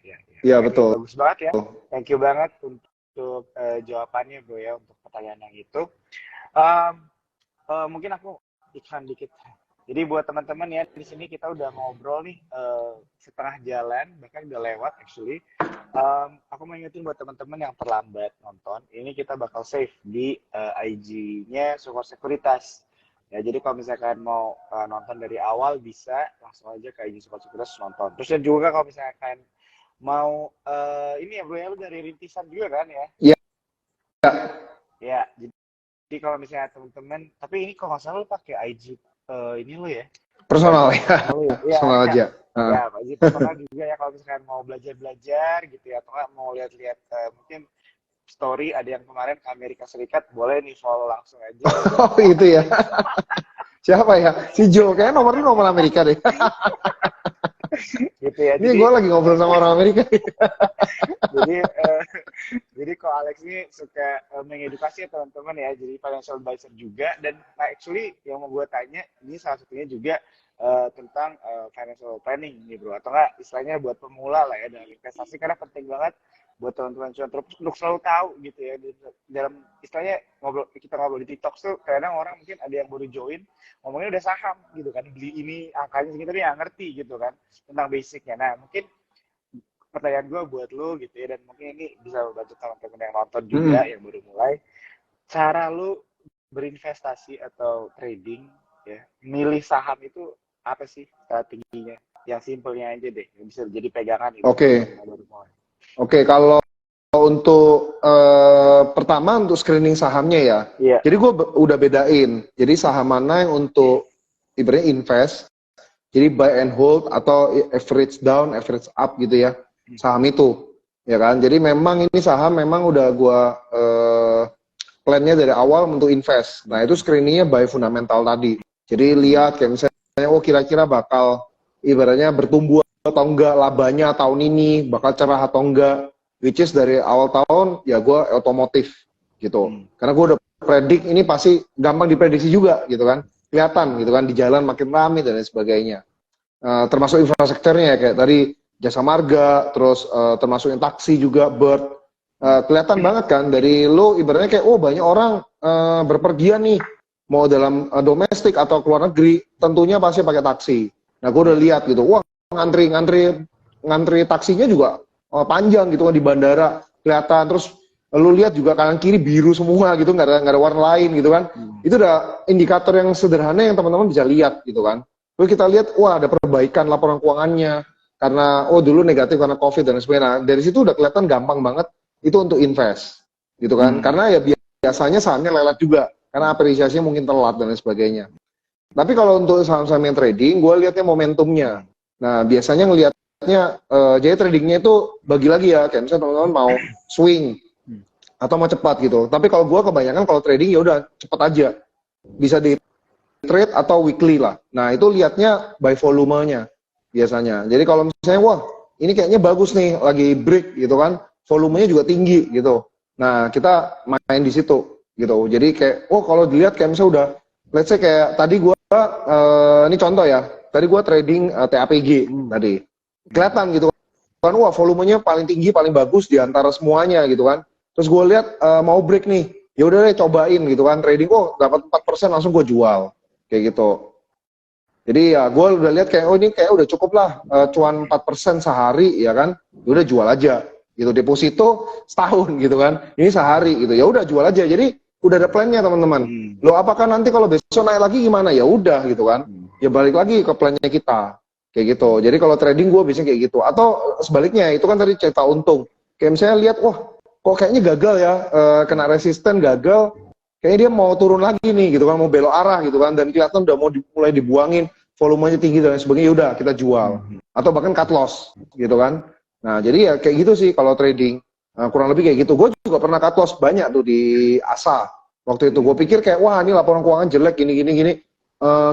Iya, betul. Bagus banget ya. Thank you banget untuk jawabannya bro ya untuk pertanyaan yang itu. Mungkin aku iklan dikit. Jadi buat teman-teman ya, di sini kita udah ngobrol nih setengah jalan, bahkan udah lewat actually. Aku mau ingetin buat teman-teman yang terlambat nonton, ini kita bakal save di IG-nya Sukor Sekuritas. Ya, jadi kalau misalkan mau nonton dari awal bisa langsung aja ke IG Sukor Sekuritas nonton. Terus dan juga kalau misalkan mau ini ya bro ya, lu dari rintisan juga kan ya? Iya. Ya, jadi kalau misalnya teman-teman, tapi ini kalau nggak salah lu pakai IG ini lo ya personal ya, personal aja. Ya Pak Ji, personal juga ya kalau misalkan mau belajar gitu ya, atau nggak mau lihat-lihat mungkin story ada yang kemarin ke Amerika Serikat, boleh nih follow langsung aja. Oh itu ya. Siapa ya? Si Joe, kayaknya nomor Amerika deh. Gitu ya. Ini gue lagi ngobrol sama orang Amerika. Jadi kok Alex ini suka mengedukasi ya teman-teman ya, jadi financial advisor juga, dan actually yang mau gue tanya ini salah satunya juga tentang financial planning nih bro, atau enggak istilahnya buat pemula lah ya dalam investasi, karena penting banget buat teman-teman cuan untuk selalu tahu gitu ya, dalam istilahnya kita ngobrol di TikTok tuh kadang orang mungkin ada yang baru join ngomongnya udah saham gitu kan, beli ini angkanya segitu tapi nggak ngerti gitu kan tentang basicnya. Nah mungkin pertanyaan gue buat lo gitu ya, dan mungkin ini bisa membantu teman-teman yang nonton juga yang baru mulai, cara lo berinvestasi atau trading ya, milih saham itu apa sih strateginya, yang simpelnya aja deh yang bisa jadi pegangan gitu. Oke, kalau untuk pertama untuk screening sahamnya ya. Yeah. Jadi gue udah bedain. Jadi saham mana yang untuk ibaratnya invest, jadi buy and hold atau average down, average up gitu ya. Saham itu, ya kan. Jadi memang ini saham memang udah gue plannya dari awal untuk invest. Nah itu screeningnya by fundamental tadi. Jadi lihat kayak misalnya, oh kira-kira bakal ibaratnya bertumbuh atau enggak, labanya tahun ini bakal cerah atau enggak, which is dari awal tahun ya gue otomotif gitu, karena gue udah predik ini pasti gampang diprediksi juga gitu kan, kelihatan gitu kan di jalan makin ramai dan lain sebagainya, termasuk infrastrukturnya ya, kayak tadi Jasa Marga, terus termasuk yang taksi juga, Bird. Kelihatan banget kan dari lo ibaratnya kayak oh banyak orang berpergian nih mau dalam domestik atau keluar negeri, tentunya pasti pakai taksi. Nah, gue udah lihat gitu, wah ngantri taksinya juga panjang gitu kan di bandara kelihatan. Terus lu lihat juga kanan kiri biru semua gitu, nggak ada warna lain gitu kan. Itu udah indikator yang sederhana yang teman-teman bisa lihat gitu kan. Lalu kita lihat, wah ada perbaikan laporan keuangannya karena oh dulu negatif karena COVID dan sebagainya. Nah, dari situ udah kelihatan gampang banget itu untuk invest gitu kan. Karena ya biasanya sahamnya lelet juga karena apresiasinya mungkin telat dan lain sebagainya. Tapi kalau untuk saham-saham yang trading, gue lihatnya momentumnya. Nah, biasanya ngelihatnya, jadi tradingnya itu bagi lagi ya, kayak misalnya teman-teman mau swing atau mau cepat gitu. Tapi kalau gue kebanyakan kalau trading ya udah cepat aja, bisa di trade atau weekly lah. Nah, itu lihatnya by volumenya biasanya. Jadi kalau misalnya, wah ini kayaknya bagus nih, lagi break gitu kan, volumenya juga tinggi gitu. Nah, kita main di situ gitu. Jadi kayak, oh kalau dilihat kayak misalnya udah, let's say kayak tadi gue, ini contoh ya, tadi gue trading TAPG tadi. Kelihatan gitu kan, wah volumenya paling tinggi, paling bagus di antara semuanya gitu kan. Terus gue lihat mau break nih, ya udah deh cobain gitu kan, trading, oh dapat 4% langsung gue jual, kayak gitu. Jadi ya gue udah lihat kayak, oh ini kayak udah cukup lah, cuan 4% sehari ya kan, ya udah jual aja. Gitu, deposito setahun gitu kan, ini sehari gitu, ya udah jual aja. Jadi udah ada plannya teman-teman. Loh apakah nanti kalau besok naik lagi gimana? Ya udah gitu kan, ya balik lagi ke plannya kita. Kayak gitu. Jadi kalau trading gue biasanya kayak gitu. Atau sebaliknya, itu kan tadi cerita untung. Kayak misalnya lihat, wah kok kayaknya gagal ya, kena resisten gagal, kayaknya dia mau turun lagi nih gitu kan, mau belok arah gitu kan, dan kelihatan udah mau mulai dibuangin, volumenya tinggi dan lain sebagainya, ya udah kita jual. Atau bahkan cut loss gitu kan. Nah jadi ya kayak gitu sih kalau trading. Kurang lebih kayak gitu. Gue juga pernah cut loss banyak tuh di ASA. Waktu itu gue pikir kayak, wah ini laporan keuangan jelek, gini.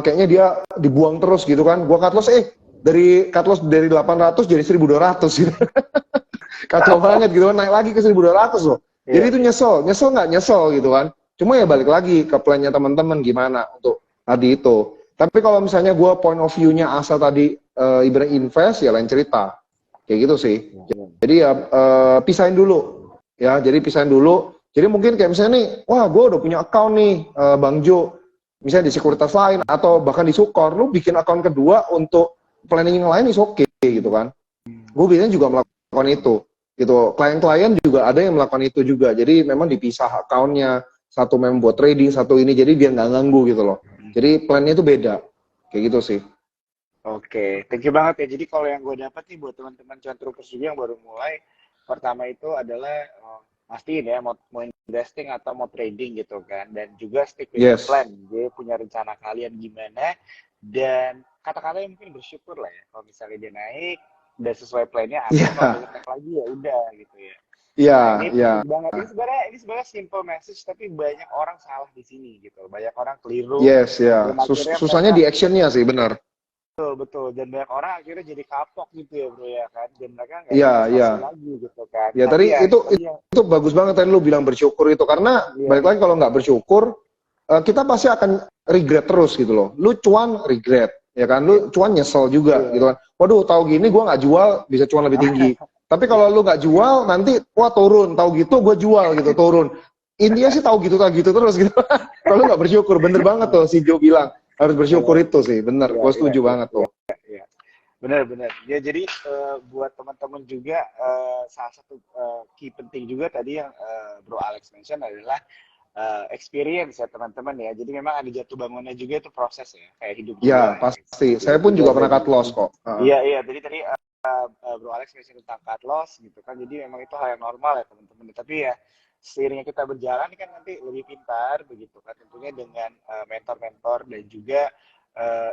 Kayaknya dia dibuang terus gitu kan. Gue cut loss, dari cut loss dari 800 jadi 1.200 gitu. Kacau banget gitu kan, naik lagi ke 1.200 loh. Jadi itu nyesel nggak nyesel gitu kan. Cuma ya balik lagi ke plannya teman-teman gimana untuk tadi itu. Tapi kalau misalnya gue point of view-nya ASA tadi ibarat invest ya lain cerita. Kayak gitu sih. Jadi ya pisahin dulu. Ya, jadi pisahin dulu. Jadi mungkin kayak misalnya nih, wah gue udah punya account nih Bang Jo. Misalnya di sekuritas lain atau bahkan di Sukor, lu bikin account kedua untuk planning yang lain is oke gitu kan. Gue biasanya juga melakukan itu gitu. Klien-klien juga ada yang melakukan itu juga. Jadi memang dipisah account-nya, satu memang buat trading, satu ini, jadi biar nggak ganggu gitu loh. Jadi plannya itu beda, kayak gitu sih. Oke, thank you banget ya. Jadi kalau yang gue dapat nih buat teman-teman cuan troopers juga yang baru mulai, pertama itu adalah pastiin ya mau investing atau mau trading gitu kan, dan juga stick with the Yes. plan. Jadi punya rencana kalian gimana, dan kata-katanya mungkin bersyukur lah ya. Kalau misalnya dia naik, udah sesuai plannya, atau kalau dia naik lagi ya udah gitu ya. Iya, Nah, ini iya. penting banget. Ini sebenarnya simple message, tapi banyak orang salah di sini gitu. Banyak orang keliru. Yes, ya. Dan akhirnya Susahnya mereka di actionnya sih, benar. betul, dan banyak orang akhirnya jadi kapok gitu ya bro ya kan, dan mereka nggak Iya, iya. investasi lagi gitu kan. Ya Tapi tadi ya itu, tadi yang itu bagus banget tadi lu bilang bersyukur itu, karena ya, balik lagi kalau nggak bersyukur kita pasti akan regret terus gitu loh. Lu cuan regret, ya kan? Lu cuan nyesel juga gitu kan. Waduh, tahu gini gua nggak jual bisa cuan lebih tinggi. Tapi kalau lu nggak jual nanti wah turun, tahu gitu gue jual gitu turun. Intinya sih tahu gitu terus gitu. Kalau nggak bersyukur, bener banget tuh si Jo bilang harus bersyukur itu sih, bener. Gue setuju banget tuh. ya. Benar-benar ya. Jadi buat teman-teman juga salah satu key penting juga tadi yang Bro Alex mention adalah experience ya teman-teman ya. Jadi memang ada jatuh bangunnya juga, itu proses ya, kayak hidup juga. Ya pasti. Saya pun juga pernah cut loss kok. Iya. Jadi tadi Bro Alex mention tentang cut loss gitu kan. Jadi memang itu hal yang normal ya teman-teman. Tapi ya seiringnya kita berjalan kan nanti lebih pintar begitu kan. Tentunya dengan mentor-mentor dan juga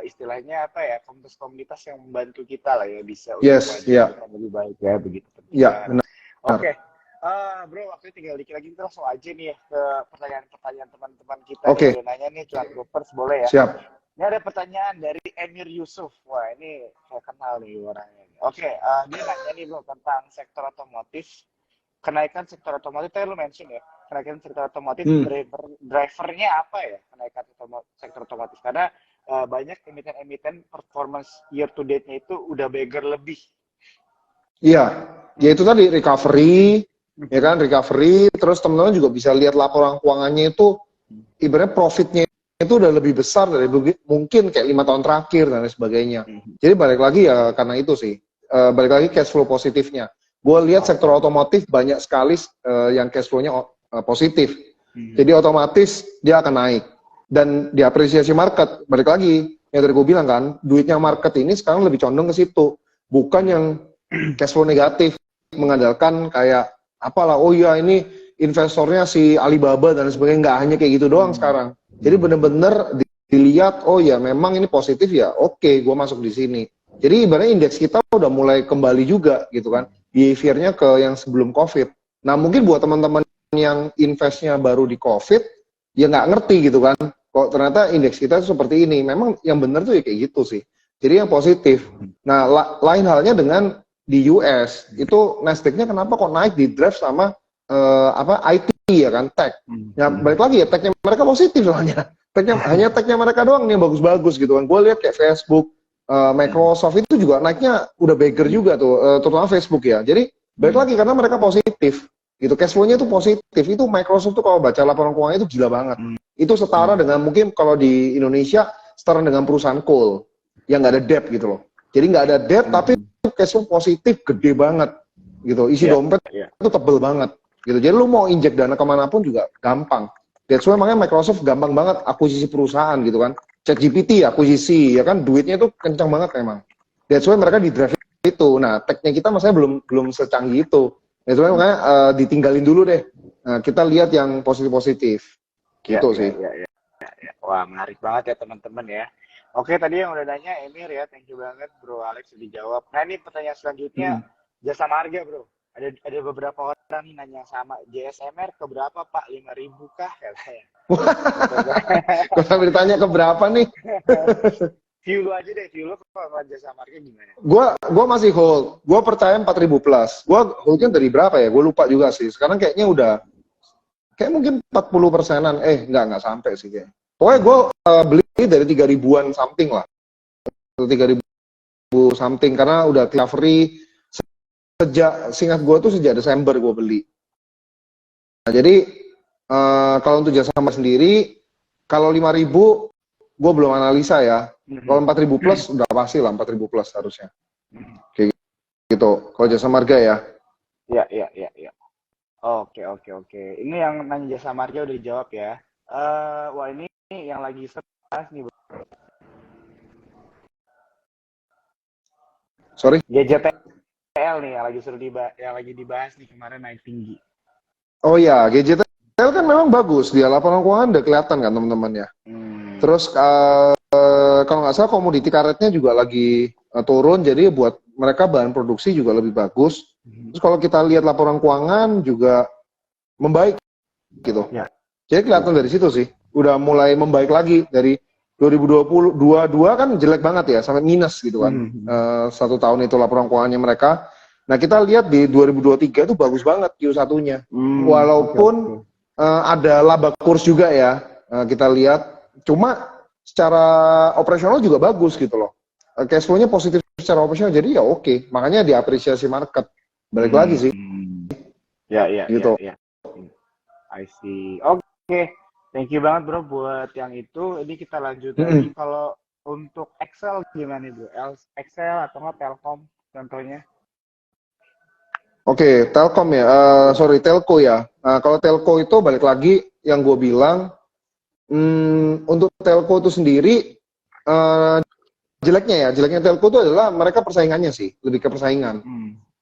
istilahnya apa ya, komunitas-komunitas yang membantu kita lah ya, bisa untuk kita lebih baik ya begitu. Iya, benar. Oke. Bro, waktunya tinggal dikit lagi, kita langsung aja nih ya ke pertanyaan-pertanyaan teman-teman kita. Oke. Yang udah nanya nih, cuan troopers, boleh ya? Siap. Ini ada pertanyaan dari Emir Yusuf. Wah, ini saya kenal nih orangnya. Oke, dia nanya nih bro tentang sektor otomotif. Kenaikan sektor otomotif, tadi lu mention ya, kenaikan sektor otomotif, drivernya apa ya kenaikan sektor otomotif? Karena banyak emiten-emiten performance year to date-nya itu udah beggar lebih. Iya, ya itu tadi recovery, ya kan recovery. Terus teman-teman juga bisa lihat laporan keuangannya itu, ibaratnya profitnya itu udah lebih besar dari mungkin kayak 5 tahun terakhir dan lain sebagainya. Jadi balik lagi ya karena itu sih, balik lagi cash flow positifnya. Gue lihat sektor otomotif banyak sekali yang cash flow-nya positif. Jadi otomatis dia akan naik dan diapresiasi market. Balik lagi yang tadi gue bilang kan, duitnya market ini sekarang lebih condong ke situ, bukan yang cash flow negatif mengandalkan kayak apalah, oh iya ini investornya si Alibaba dan sebagainya. Nggak hanya kayak gitu doang sekarang. Jadi bener-bener dilihat, oh ya memang ini positif ya, oke gue masuk di sini. Jadi ibaratnya indeks kita udah mulai kembali juga gitu kan, behaviornya ke yang sebelum COVID. Nah mungkin buat teman-teman yang investnya baru di COVID, ya nggak ngerti gitu kan, kok ternyata indeks kita seperti ini. Memang yang bener tuh ya kayak gitu sih. Jadi yang positif. Nah lain halnya dengan di US, itu Nasdaq-nya kenapa kok naik di drive sama IT ya kan, tech. Ya balik lagi ya, tech-nya mereka positif soalnya. Hanya tech-nya mereka doang nih yang bagus-bagus gitu kan. Gue lihat kayak Facebook, Microsoft itu juga naiknya udah bagger juga tuh, terutama Facebook ya. Jadi balik lagi karena mereka positif gitu, cash flow-nya itu positif. Itu Microsoft tuh kalau baca laporan keuangan itu gila banget. Itu setara dengan mungkin kalau di Indonesia setara dengan perusahaan coal yang nggak ada debt gitu loh. Jadi nggak ada debt tapi cash flow positif gede banget gitu. Isi dompet itu tebel banget gitu. Jadi lu mau injek dana kemanapun juga gampang. That's why makanya Microsoft gampang banget akuisisi perusahaan gitu kan. ChatGPT akuisisi ya kan, duitnya itu kencang banget memang. That's why mereka di drive itu. Nah, tech-nya kita maksudnya belum secanggih itu. That's why makanya ditinggalin dulu deh. Nah, kita lihat yang positif-positif. Gitu sih. Ya. Wah, menarik banget ya teman-teman ya. Oke, tadi yang udah nanya Emir ya, thank you banget Bro Alex udah dijawab. Nah, ini pertanyaan selanjutnya, jasa marga Bro. Ada beberapa orang nih nanya sama, JSMR ke berapa Pak? 5.000 kah katanya. Kok sambil ditanya ke berapa nih? View lu aja deh, view lu kalau jasa marga gimana? Gua masih hold. Gua percaya 4.000 plus. Gua holdnya dari berapa ya? Gue lupa juga sih. Sekarang kayaknya udah kayak mungkin 40%-an. Nggak sampai sih kayaknya. Pokoknya gue beli dari 3.000-an something lah. 3.000 something karena udah recovery seingat gue tuh sejak Desember gue beli. Nah, jadi kalau untuk jasa marga sendiri, kalau 5.000 gue belum analisa ya. Kalau 4.000 plus udah pasti lah, 4.000 plus harusnya. Kayak gitu. Kalau jasa marga ya. Iya. Oke. Ini yang nanya jasa marga udah dijawab ya. Wah ini yang lagi seras nih Bro. Sorry. GJTL nih yang lagi dibahas nih kemarin naik tinggi. Oh ya, GJTL kan memang bagus. Dia laporan keuangan udah kelihatan kan teman-teman ya. Terus kalau nggak salah komoditi karetnya juga lagi turun, jadi buat mereka bahan produksi juga lebih bagus. Terus kalau kita lihat laporan keuangan juga membaik gitu. Ya. Jadi kelihatan dari situ sih, udah mulai membaik lagi dari 2022 kan jelek banget ya, sampai minus gitu kan. 1 tahun itu laporan keuangannya mereka. Nah kita lihat di 2023 itu bagus banget Q1-nya. Walaupun ada laba kurs juga ya, kita lihat. Cuma secara operasional juga bagus gitu loh. Cash flow-nya positif secara operasional, jadi ya oke. Makanya diapresiasi market. Balik lagi sih. Gitu. Ya. I see. Oke. Thank you banget Bro buat yang itu. Ini kita lanjut lagi. Kalau untuk Excel gimana Bro? Excel atau nggak Telkom contohnya? Oke, Telkom ya. Telco ya. Nah, kalau Telco itu balik lagi yang gue bilang, untuk Telco itu sendiri jeleknya Telco itu adalah mereka persaingannya sih, lebih ke persaingan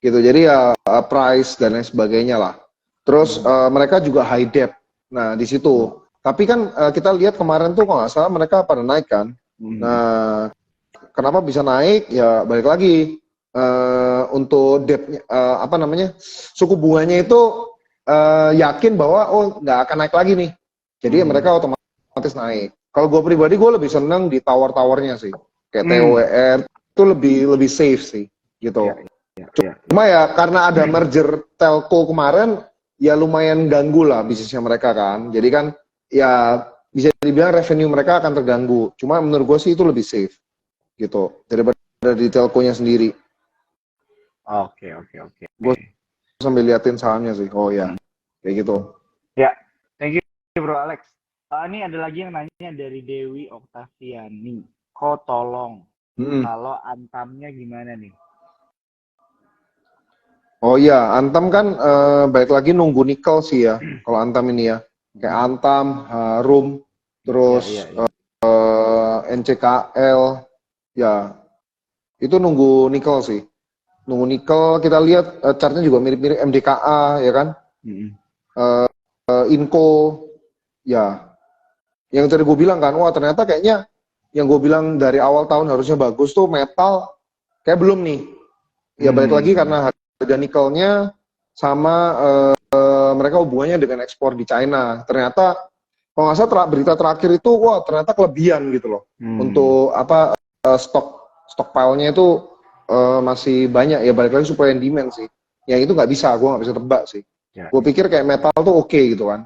gitu. Jadi ya price dan lain sebagainya lah. Terus mereka juga high debt. Nah di situ. Tapi kan kita lihat kemarin tuh kalau nggak salah mereka pada naik kan. Nah kenapa bisa naik? Ya balik lagi untuk debt suku bunganya itu yakin bahwa nggak akan naik lagi nih. Jadi mereka otomatis naik. Kalau gue pribadi gue lebih seneng di tower-towernya sih. Kayak TOWR itu lebih safe sih gitu. Cuma ya karena ada merger telco kemarin ya lumayan ganggu lah bisnisnya mereka kan. Jadi kan ya bisa dibilang revenue mereka akan terganggu. Cuma menurut gue sih itu lebih safe gitu daripada di telco-nya sendiri. Oke, oke, oke. Gue sambil liatin sahamnya sih. Oh ya, Hmm. kayak gitu. Ya, thank you Bro Alex. Ini ada lagi yang nanya dari Dewi Oktaviani. Kok tolong, Mm-mm. kalau antamnya gimana nih? Oh iya, Antam kan balik lagi nunggu nikel sih ya. Kalau Antam ini ya, kayak Antam, Harum, Ya, terus iya, iya. NCKL, ya itu nunggu nikel sih. Nunggu nikel, kita lihat chartnya juga mirip-mirip MDKA ya kan, Mm-mm. Inco, ya. Yang tadi gue bilang kan, wah ternyata kayaknya yang gue bilang dari awal tahun harusnya bagus tuh metal, kayak belum nih. Ya balik lagi karena harga nikelnya sama mereka hubungannya dengan ekspor di China. Ternyata kalau nggak salah berita terakhir itu, wah ternyata kelebihan gitu loh. Untuk apa stockpile-nya itu masih banyak ya, balik lagi supply and demand sih. Yang itu nggak bisa, gue nggak bisa tebak sih. Ya, Gue pikir kayak metal tuh oke gitu kan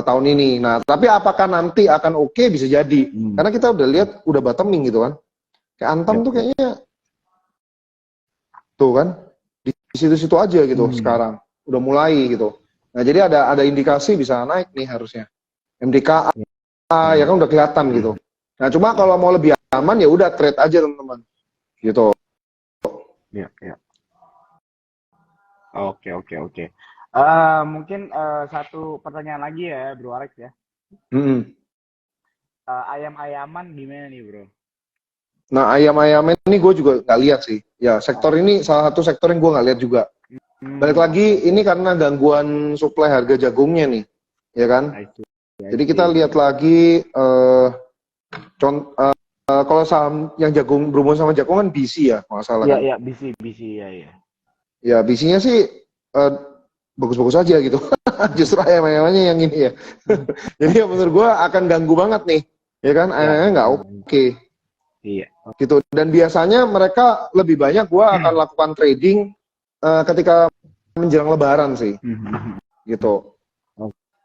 tahun ini. Nah tapi apakah nanti akan oke, bisa jadi. Karena kita udah lihat udah bottoming gitu kan. Kayak Antam tuh kayaknya tuh kan di situ-situ aja gitu sekarang udah mulai gitu. Nah jadi ada indikasi bisa naik nih harusnya. MDKA ya kan udah kelihatan gitu. Nah cuma kalau mau lebih aman ya udah trade aja teman-teman gitu. ya, ya. Oke, oke, oke. Mungkin satu pertanyaan lagi ya, Bro Alex ya. Mm-mm. Ayam-ayaman gimana nih, Bro? Nah ayam-ayamnya ini gue juga nggak lihat sih. Ya sektor ini salah satu sektor yang gue nggak lihat juga. Balik lagi Oke. ini karena gangguan suplai harga jagungnya nih, ya kan? I see, I Jadi kita see. lihat lagi kalau saham yang jagung berhubungan sama jagung kan BC ya, kalau nggak salah Iya, kan. iya, bisi, ya, ya. Ya BC-nya sih eh, bagus-bagus aja gitu. Justru ayam-ayamannya yang ini ya. Jadi ya menurut gue akan ganggu banget nih, ya kan? Ya, Ayamnya nggak oke iya. gitu. Dan biasanya mereka lebih banyak gue akan lakukan trading ketika menjelang Lebaran sih, gitu.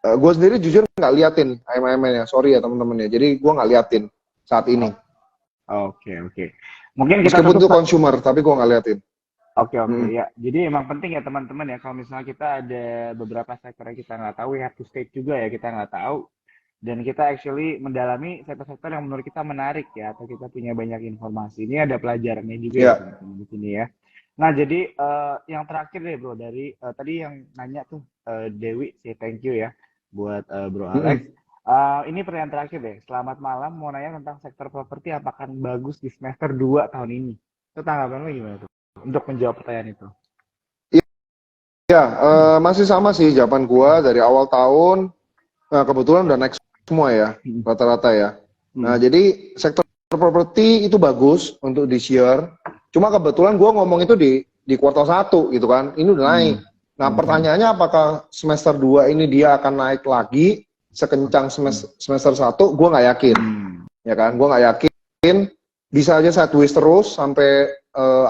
Gue sendiri jujur nggak liatin ayam-ayamnya, sorry ya teman-teman ya. Jadi gue nggak liatin saat ini. Oke, oke. Mungkin kita Meskipun tutup. itu consumer, tapi gue nggak liatin. Oke, oke, Hmm. ya. Jadi emang penting ya teman-teman ya, kalau misalnya kita ada beberapa sektor yang kita nggak tahu, we have to state juga ya, kita nggak tahu. Dan kita actually mendalami sektor-sektor yang menurut kita menarik ya, atau kita punya banyak informasi. Ini ada pelajarannya juga ya Ya, teman-teman di sini ya. Nah, jadi yang terakhir deh bro, dari tadi yang nanya tuh Dewi, say thank you ya buat Bro Alex. mm-mm. Ini pertanyaan terakhir deh. Selamat malam, mau nanya tentang sektor properti apakah bagus di semester 2 tahun ini? Itu tanggapan lo gimana tuh? Untuk menjawab pertanyaan itu. Ya, masih sama sih jawaban gua dari awal tahun. Nah, kebetulan udah naik semua ya, rata-rata ya. Nah, jadi sektor properti itu bagus untuk this year. Cuma kebetulan gua ngomong itu di kuartal 1 gitu kan. Ini udah naik. Nah, pertanyaannya apakah semester 2 ini dia akan naik lagi sekencang semester 1? Gua nggak yakin. Ya kan, gua nggak yakin. Bisa aja sideways terus sampai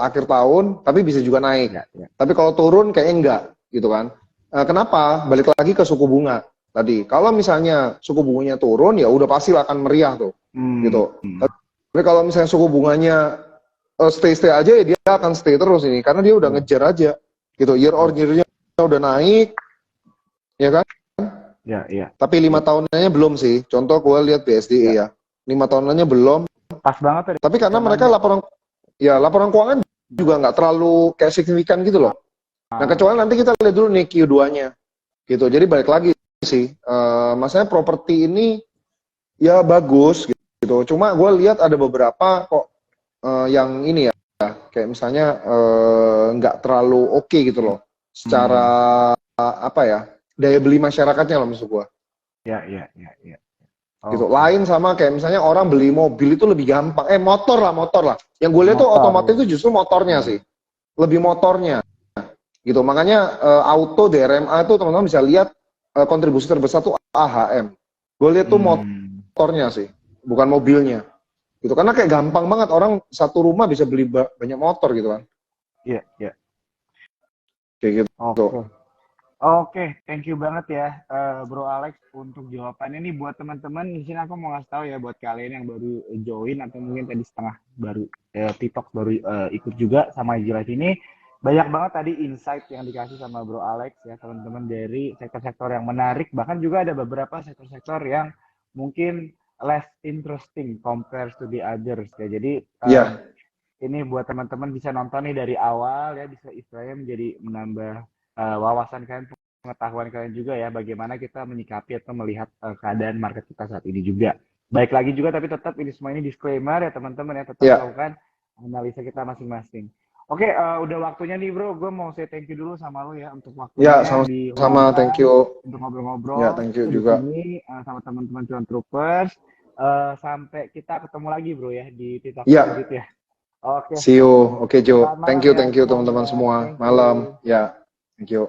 akhir tahun, tapi bisa juga naik. Ya, ya. Tapi kalau turun kayaknya enggak, gitu kan. Kenapa? Balik lagi ke suku bunga tadi. Kalau misalnya suku bunganya turun, ya udah pasti akan meriah tuh, gitu. Tapi kalau misalnya suku bunganya stay aja, ya dia akan stay terus ini, karena dia udah ngejar aja, gitu. Year on year-nya udah naik, ya kan? Ya, ya. Tapi 5 tahunannya belum sih. Contoh gue lihat BSDE ya, 5 tahunannya belum. Pas banget tadi. Tapi karena mereka laporan keuangan juga nggak terlalu kayak signifikan gitu loh. Nah, kecuali nanti kita lihat dulu nih Q2-nya. Gitu. Jadi balik lagi sih. Maksudnya properti ini ya bagus gitu. Cuma gue lihat ada beberapa kok yang ini ya, kayak misalnya nggak terlalu oke gitu loh. Secara apa ya? Daya beli masyarakatnya loh maksud gue. Ya. Gitu. Lain sama kayak misalnya orang beli mobil itu lebih gampang. Motor lah. Yang gue lihat tuh otomotif itu justru motornya sih. Lebih motornya. Gitu. Makanya auto DRMA itu teman-teman bisa lihat kontribusi terbesar tuh AHM. Gue lihat tuh motornya sih, bukan mobilnya. Gitu. Karena kayak gampang banget orang satu rumah bisa beli banyak motor gitu kan. Iya, iya. Kayak gitu. Oke, thank you banget ya Bro Alex untuk jawabannya nih buat teman-teman. Di sini aku mau ngasih tahu ya buat kalian yang baru join atau mungkin tadi setengah baru TikTok baru ikut juga sama Jilat ini. Banyak banget tadi insight yang dikasih sama Bro Alex ya teman-teman dari sektor-sektor yang menarik, bahkan juga ada beberapa sektor-sektor yang mungkin less interesting compared to the others ya. Jadi Ya, ini buat teman-teman bisa nonton nih dari awal ya, bisa istilahnya menjadi menambah wawasan kalian, pengetahuan kalian juga ya, bagaimana kita menyikapi atau melihat keadaan market kita saat ini juga. Baik lagi juga, tapi tetap ini semua ini disclaimer ya teman-teman ya, tetap ya, lakukan analisa kita masing-masing. Oke, udah waktunya nih bro, gue mau say thank you dulu sama lo ya untuk ya, waktunya sama-sama. Thank diluangkan you. untuk Ya, ngobrol thank you di juga. sini sama teman-teman Cuan Troopers. Sampai kita ketemu lagi bro ya di TikTok Ya, selanjutnya. Oke, see you. Oke, Jo. selamat malam ya Thank you teman-teman semuanya. semua. Thank Malam. you. Ya, thank you.